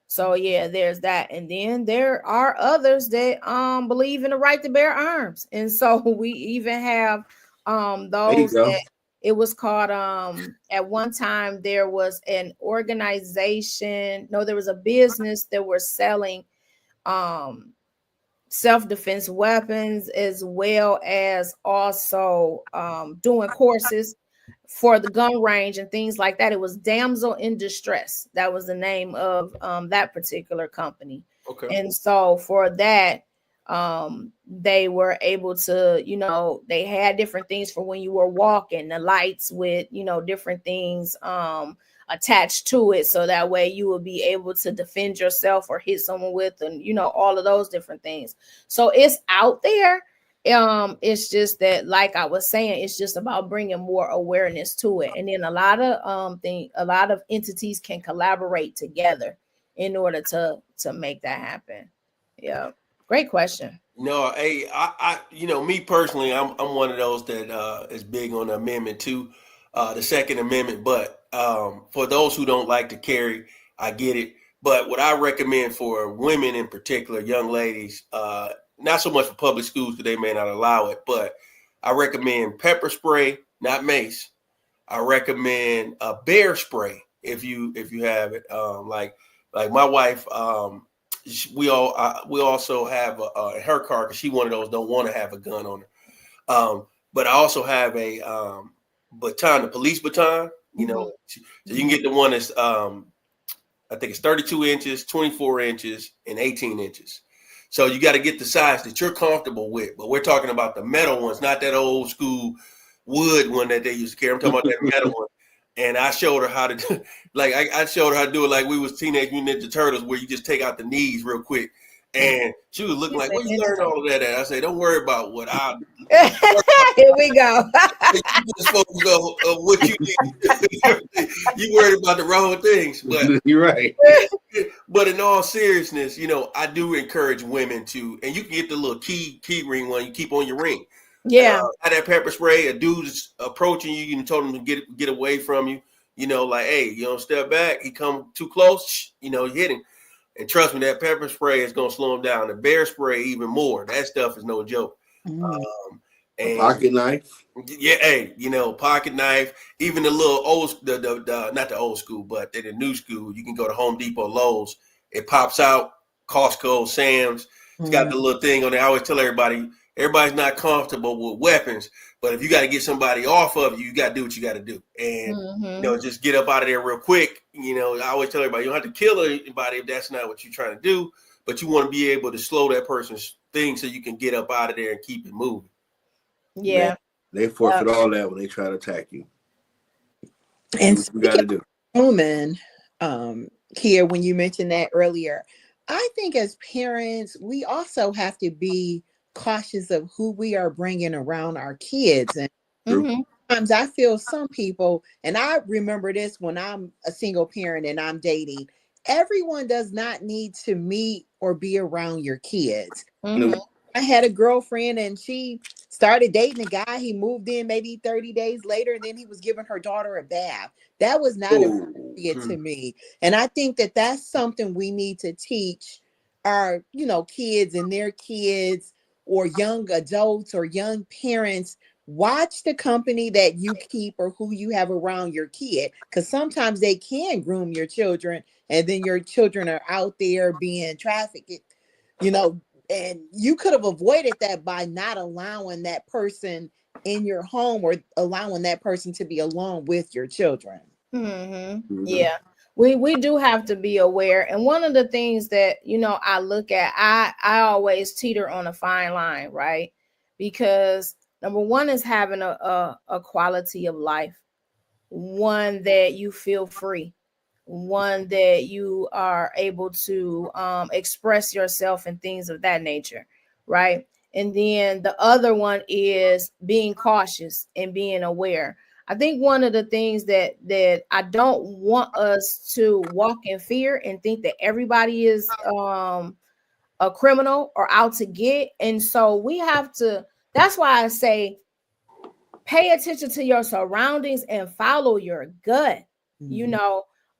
So yeah, there's that. And then there are others that believe in the right to bear arms. And so we even have There you those go. that it was called at one time there was an organization, no, there was a business that were selling self-defense weapons, as well as also doing courses for the gun range and things like that. It was Damsel in Distress. That was the name of that particular company. Okay. And so for that, they were able to, they had different things for when you were walking, the lights with, different things attached to it, so that way you will be able to defend yourself or hit someone with, and all of those different things. So it's out there. It's just that, like I was saying, it's just about bringing more awareness to it, and then a lot of entities can collaborate together in order to make that happen. Yeah, great question. No, hey, I me personally, I'm one of those that is big on the Amendment 2, the Second Amendment. But for those who don't like to carry, I get it. But what I recommend for women in particular, young ladies, not so much for public schools because they may not allow it, but I recommend pepper spray, not mace. I recommend a bear spray if you have it. Like my wife. We also have her car because she one of those don't want to have a gun on her. But I also have a baton, the police baton. So you can get the one that's I think it's 32 inches, 24 inches, and 18 inches. So you got to get the size that you're comfortable with. But we're talking about the metal ones, not that old school wood one that they used to carry. I'm talking about that metal one. And I showed her how to do, I showed her how to do it like we was Teenage Mutant Ninja Turtles, where you just take out the knees real quick. And she was looking like, where you learn all of that at? I say, don't worry about what I Here we go. You just focus on what you need. You worried about the wrong things. But You're right. But in all seriousness, I do encourage women to, and you can get the little key ring one you keep on your ring. Yeah. Had that pepper spray, a dude's approaching you, you told him to get away from you, like, hey, you don't step back, he come too close, you hit him. And trust me, that pepper spray is gonna slow him down. The bear spray even more. That stuff is no joke. And Pocket knife. Yeah, hey, pocket knife, even the little the not the old school, but the new school, you can go to Home Depot, Lowe's, it pops out, Costco, Sam's, it's got the little thing on there. I always tell everybody's not comfortable with weapons, but if you got to get somebody off of you, you got to do what you got to do. And, just get up out of there real quick. I always tell everybody, you don't have to kill anybody if that's not what you're trying to do, but you want to be able to slow that person's thing so you can get up out of there and keep it moving. Yeah. They forfeit all that when they try to attack you. And what you got to do. Woman, Khia, when you mentioned that earlier, I think as parents, we also have to be cautious of who we are bringing around our kids. And sometimes I feel some people, and I remember this when I'm a single parent and I'm dating, everyone does not need to meet or be around your kids. Mhm. I had a girlfriend and she started dating a guy. He moved in maybe 30 days later, and then he was giving her daughter a bath. That was not appropriate to me. And I think that that's something we need to teach our, kids and their kids, or young adults or young parents. Watch the company that you keep or who you have around your kid, because sometimes they can groom your children, and then your children are out there being trafficked, and you could have avoided that by not allowing that person in your home, or allowing that person to be alone with your children. Yeah, we do have to be aware. And one of the things that I look at, I always teeter on a fine line, right? Because number one is having a quality of life, one that you feel free, one that you are able to express yourself and things of that nature, right? And then the other one is being cautious and being aware. I think one of the things that I don't want us to walk in fear and think that everybody is a criminal or out to get. And so we have to, that's why I say pay attention to your surroundings and follow your gut,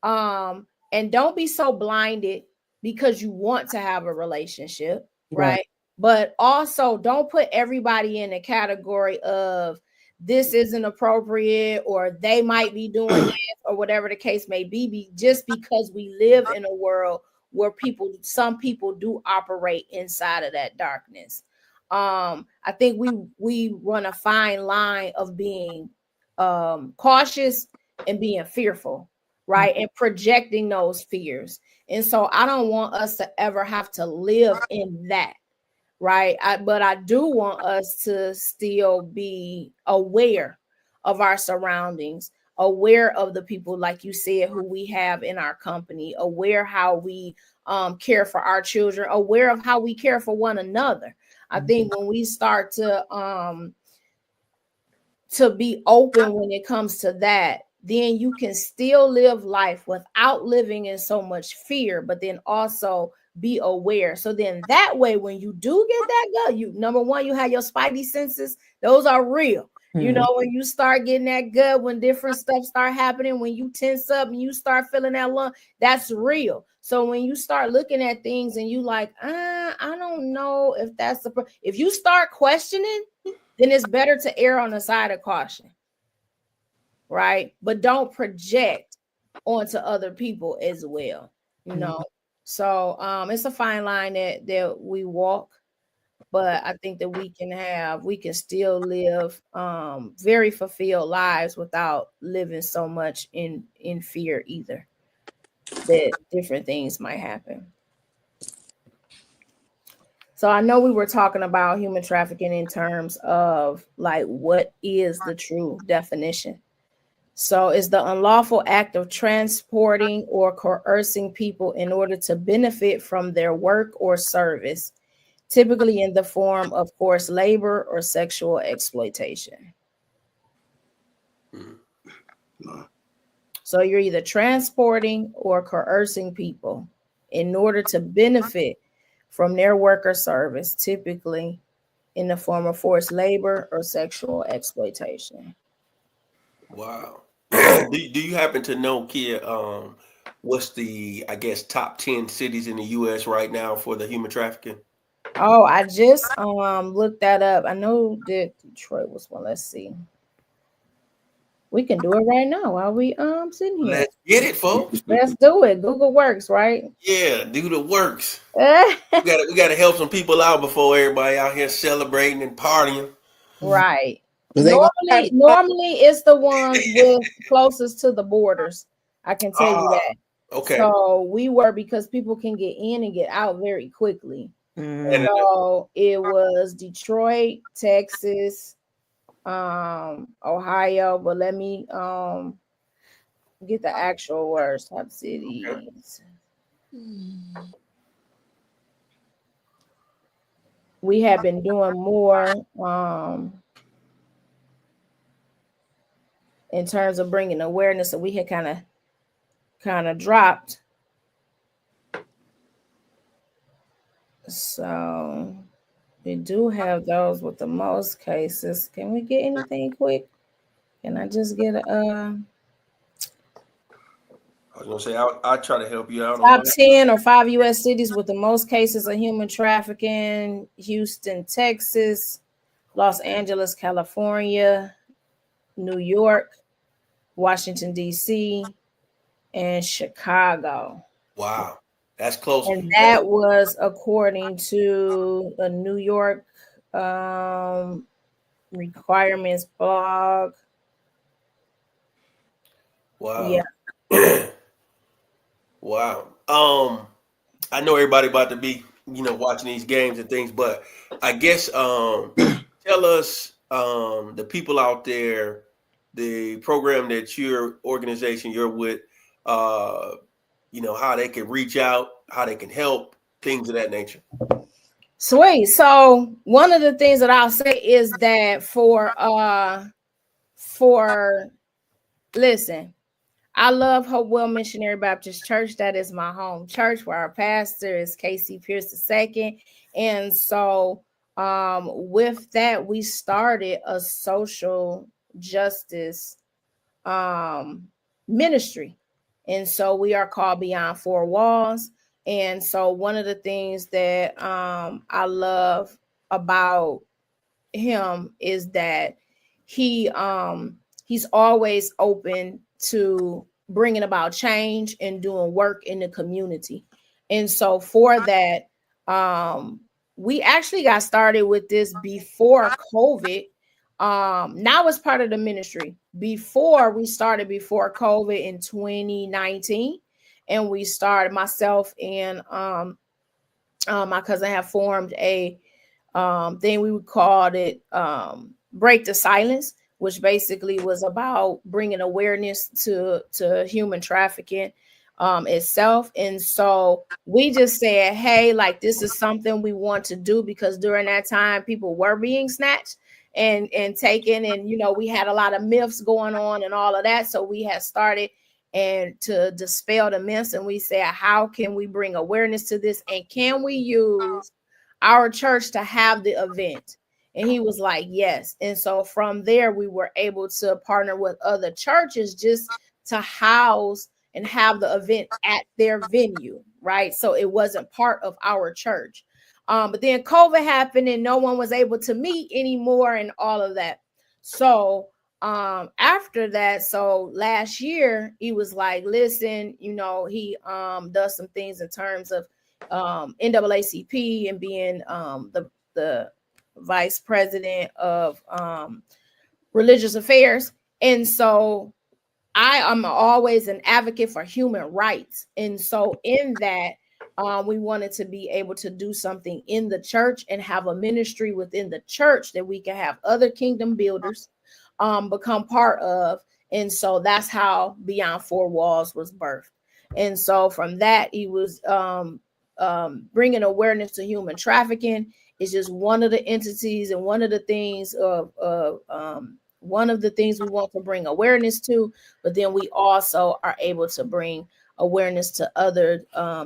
and don't be so blinded because you want to have a relationship, right? But also don't put everybody in a category of this isn't appropriate, or they might be doing this, or whatever the case may be, just because we live in a world where some people do operate inside of that darkness. I think we run a fine line of being cautious and being fearful, right? And projecting those fears. And so I don't want us to ever have to live in that, right? But I do want us to still be aware of our surroundings, aware of the people, like you said, who we have in our company, aware how we care for our children, aware of how we care for one another. I think when we start to be open when it comes to that, then you can still live life without living in so much fear, but then also be aware. So then that way, when you do get that gut, number one, you have your spidey senses. Those are real. When you start getting that gut, when different stuff start happening, when you tense up and you start feeling that lung, that's real. So when you start looking at things and you like, I don't know if that's if you start questioning, then it's better to err on the side of caution, right? But don't project onto other people as well, So it's a fine line that we walk. But I think that we can still live very fulfilled lives without living so much in fear either, that different things might happen. So I know we were talking about human trafficking in terms of like, what is the true definition? So it's the unlawful act of transporting or coercing people in order to benefit from their work or service, typically in the form of forced labor or sexual exploitation. So you're either transporting or coercing people in order to benefit from their work or service, typically in the form of forced labor or sexual exploitation. Wow. Do you happen to know, Khia, what's the, I guess, top 10 cities in the U.S. right now for the human trafficking? Oh, I just looked that up. I know that Detroit was one. Let's see. We can do it right now while we sitting here. Let's get it, folks. Let's do it. Google works, right? Yeah, do the works. we gotta help some people out before everybody out here celebrating and partying. Right. Normally it's the ones with closest to the borders. I can tell you that. Okay. So we were, because people can get in and get out very quickly. So it was Detroit, Texas, Ohio, but let me get the actual words. Top cities. We have been doing more in terms of bringing awareness, so we had kind of dropped So we do have those with the most cases. Can we get anything quick? Can I just get a I was gonna say I'll try to help you out on top that. 10 or 5 U.S. cities with the most cases of human trafficking? Houston, Texas, Los Angeles, California, New York, Washington, D.C., and Chicago. Wow, that's close. And that was according to a New York requirements blog. Wow. Yeah. Wow. I know everybody about to be, watching these games and things, but I guess tell us the people out there, the program that your organization you're with, how they can reach out, how they can help, things of that nature. Sweet. So one of the things that I'll say is that for listen, I love Hopewell Missionary Baptist Church. That is my home church where our pastor is Casey Pierce II. And so with that, we started a social justice ministry. And so we are called Beyond Four Walls. And so one of the things that I love about him is that he's always open to bringing about change and doing work in the community. And so for that, we actually got started with this before COVID. Now it's part of the ministry. Before COVID in 2019, and we started, myself and my cousin have formed a thing. We called it Break the Silence, which basically was about bringing awareness to human trafficking itself. And so we just said, hey, like, this is something we want to do, because during that time people were being snatched and taken, and we had a lot of myths going on and all of that. So we had started and to dispel the myths, and we said, how can we bring awareness to this, and can we use our church to have the event? And he was like, yes. And so from there, we were able to partner with other churches just to house and have the event at their venue, right? So it wasn't part of our church. But then COVID happened and no one was able to meet anymore and all of that. So after that, so last year, he was like, listen, he does some things in terms of NAACP and being the vice president of religious affairs. And so I am always an advocate for human rights. And so in that, we wanted to be able to do something in the church and have a ministry within the church that we can have other kingdom builders become part of. And so that's how Beyond Four Walls was birthed. And so from that, he was bringing awareness to human trafficking is just one of the entities and one of the things one of the things we want to bring awareness to. But then we also are able to bring awareness to other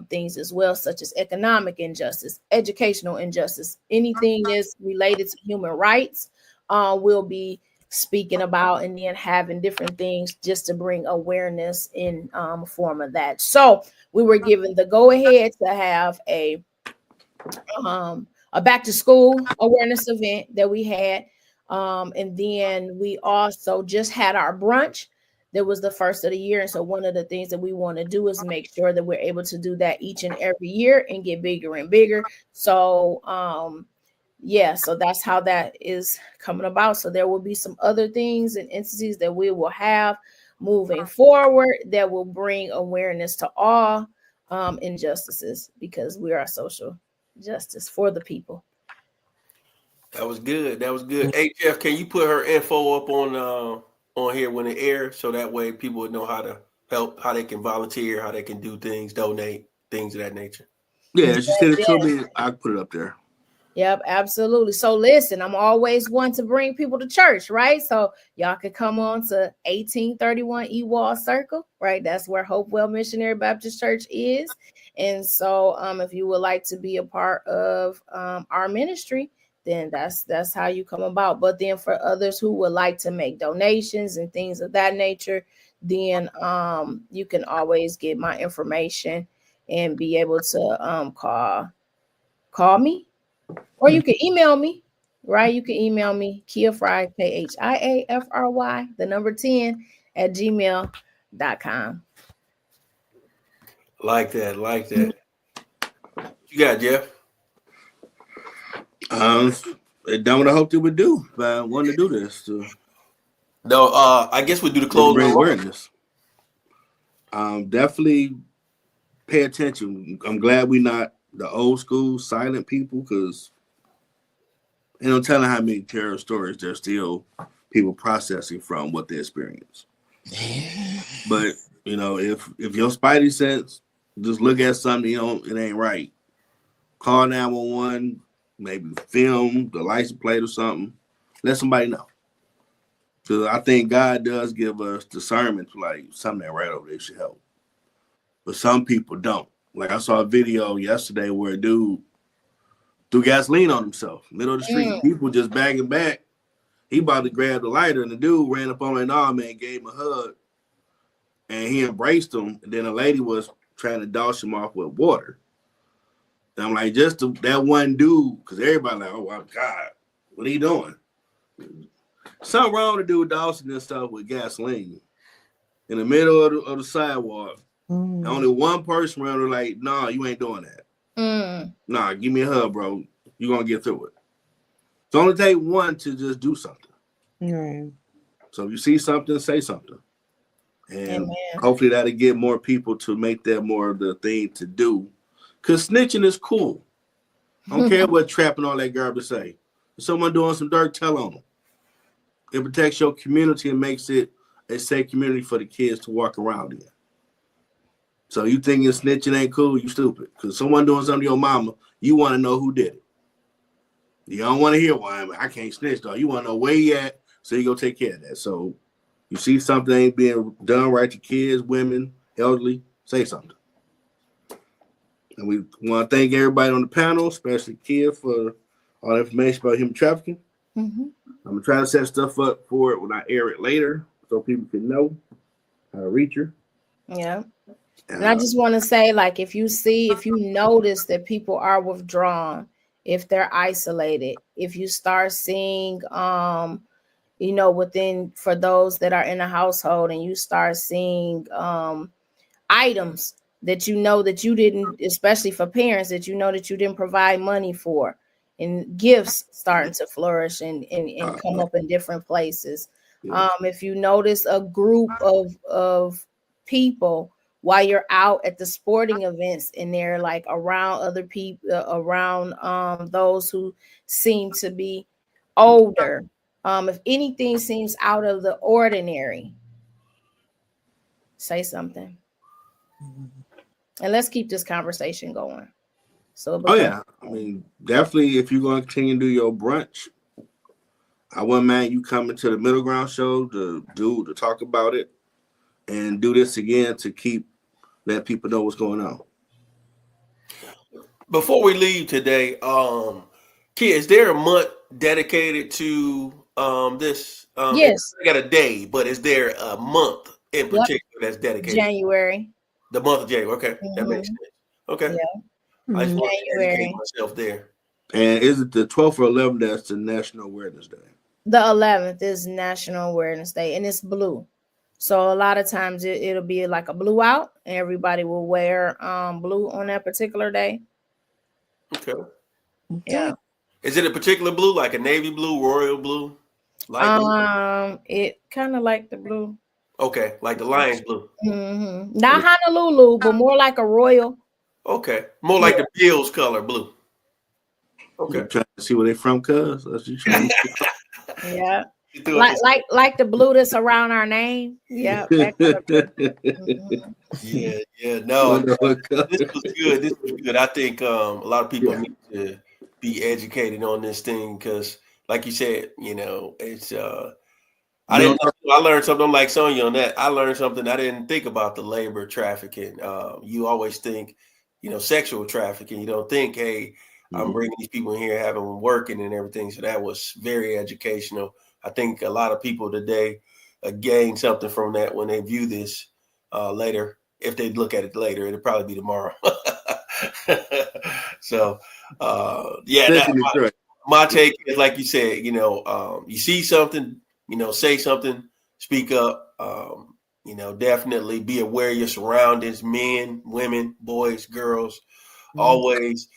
things as well, such as economic injustice, educational injustice, anything that's related to human rights. We'll be speaking about and then having different things just to bring awareness in form of that. So we were given the go ahead to have a back to school awareness event that we had. And then we also just had our brunch. That was the first of the year. And so one of the things that we want to do is make sure that we're able to do that each and every year and get bigger and bigger. So, so that's how that is coming about. So there will be some other things and entities that we will have moving forward that will bring awareness to all injustices, because we are social justice for the people. That was good. Hey, Jeff, can you put her info up on here when it airs, so that way people would know how to help, how they can volunteer, how they can do things, donate, things of that nature? Yeah, she sent it to me. I put it up there. Yep, absolutely. So listen, I'm always one to bring people to church, right? So y'all could come on to 1831 Ewall Circle, right? That's where Hopewell Missionary Baptist Church is. And so if you would like to be a part of our ministry, then that's how you come about. But then for others who would like to make donations and things of that nature, then you can always get my information and be able to call me. Or you can email me, right? You can email me, KhiaFry, KHIAFRY, the number 10 at gmail.com. Like that. You got Jeff? It done what I hoped it would do, but I wanted to do this to No, I guess we do the closing bring remarks. awareness. Definitely pay attention. I'm glad we're not the old school silent people, because ain't no telling how many terror stories there's still people processing from what they experience. But you know, if your spidey sense just look at something, it ain't right, call 911, maybe film the license plate or something, let somebody know. Because I think God does give us discernment to like something that right over there should help. But some people don't. Like I saw a video yesterday where a dude threw gasoline on himself, middle of the street. People just bagging back. He about to grab the lighter, and the dude ran up on him and arm and gave him a hug. And he embraced him. And then a lady was trying to douse him off with water. And I'm like, just that one dude, because everybody like, oh my God, what are you doing? Something wrong to do with dousing this stuff with gasoline in the middle of the sidewalk. Only one person around there like, nah, you ain't doing that. Nah, give me a hug, bro. You're going to get through it. It's only take one to just do something. Right. So if you see something, say something. And Amen. hopefully that'll get more people to make that more of the thing to do. Because snitching is cool. I don't care what trap and all that garbage say. If someone doing some dirt, tell on them. It protects your community and makes it a safe community for the kids to walk around in. So you thinking snitching ain't cool, you stupid. Because someone doing something to your mama, you want to know who did it. You don't want to hear why I can't snitch, though. You want to know where you at, so you go take care of that. So you see something ain't being done right to kids, women, elderly, say something. And we want to thank everybody on the panel, especially Khia, for all the information about human trafficking. I'm going to try to set stuff up for it when I air it later so people can know how to reach her. Yeah. And I just want to say, like, if you notice that people are withdrawn, if they're isolated, if you start seeing, within, for those that are in a household, and you start seeing items that that you didn't, especially for parents, that that you didn't provide money for, and gifts starting to flourish and come up in different places. If you notice a group of people while you're out at the sporting events and they're like around other people, around those who seem to be older, if anything seems out of the ordinary, say something. And let's keep this conversation going. So I mean, definitely if you're going to continue to do your brunch, I wouldn't mind you coming to the Middle Ground show to talk about it and do this again to keep let people know what's going on. Before we leave today, Khia, is there a month dedicated to this? Yes. I got a day, but is there a month in particular that's dedicated? January. The month of January. Okay, that makes sense. Okay. Yeah. I just want to educate myself there. And is it the 12th or 11th that's the National Awareness Day? The 11th is National Awareness Day, and it's blue. So a lot of times it'll be like a blue out, and everybody will wear blue on that particular day. Okay. Yeah. Is it a particular blue, like a navy blue, royal blue? Light blue? It kind of like the blue. Okay, like the Lions blue. Not Honolulu, but more like a royal. Okay, more like the Bills color blue. Okay. I'm trying to see where they from, cuz. Yeah. Like the blue that's around our name. Yeah. That kind of Yeah. No, this was good. I think a lot of people need to be educated on this thing because, like you said, you know, it's I learned something like Sonjia on that. I learned something I didn't think about the labor trafficking. You always think, you know, sexual trafficking. You don't think, hey, I'm bringing these people in here, having them working and everything. So that was very educational. I think a lot of people today gain something from that when they view this later. If they look at it later, it'll probably be tomorrow. So, my take is, like you said, you know, you see something, you know, say something, speak up, you know, definitely be aware of your surroundings, men, women, boys, girls, always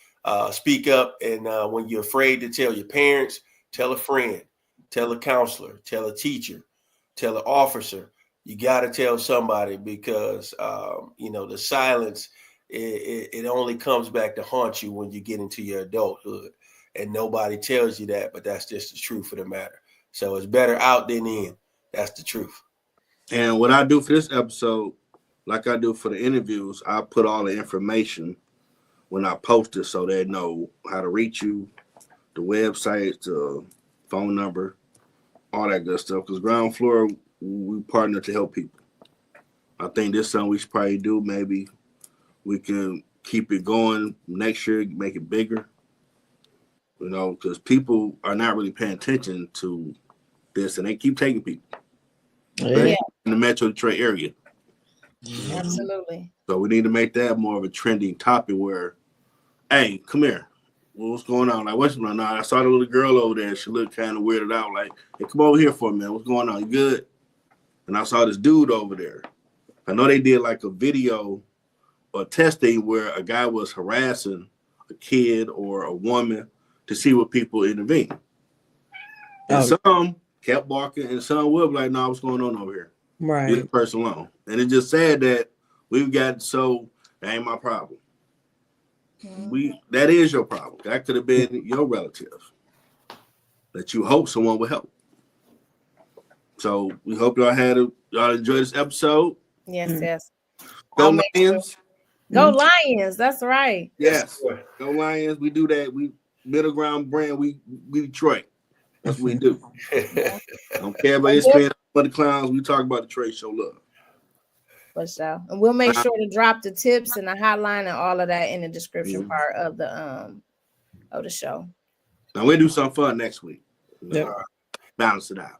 speak up. And when you're afraid to tell your parents, tell a friend, tell a counselor, tell a teacher, tell an officer. You got to tell somebody because, you know, the silence, it only comes back to haunt you when you get into your adulthood. And nobody tells you that, but that's just the truth of the matter. So it's better out than in. That's the truth. And what I do for this episode, like I do for the interviews, I put all the information when I post it so they know how to reach you, the website, the phone number, all that good stuff. Because Ground Floor, we partner to help people. I think this is something we should probably do. Maybe we can keep it going next year, make it bigger. You know, because people are not really paying attention to this, and they keep taking people. Yeah. In the Metro Detroit area. Absolutely. So we need to make that more of a trending topic where, hey, come here. What's going on? Like, what's going on? I saw the little girl over there. She looked kind of weirded out. Like, hey, come over here for a minute. What's going on? You good? And I saw this dude over there. I know they did like a video or testing where a guy was harassing a kid or a woman to see what people intervene. And some kept barking, and some will be like, "No, what's going on over here? Right. Leave the person alone." And it just said that we've got so that ain't my problem. That is your problem. That could have been your relative that you hope someone would help. So we hope y'all enjoyed this episode. Yes. Go Lions. Go Lions. That's right. Yes. Go Lions. We do that. We Middle Ground brand. We Detroit. That's what we do. Don't care about ESPN for the clowns. We talk about the trade show love. For sure. And we'll make sure to drop the tips and the hotline and all of that in the description part of the show. Now we'll do something fun next week. Balance it out.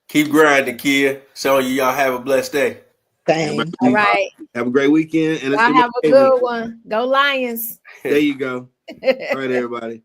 Keep grinding, Khia. So y'all have a blessed day. Thanks. All right. Have a great weekend. And y'all have a good one. Go Lions. There you go. All right, everybody.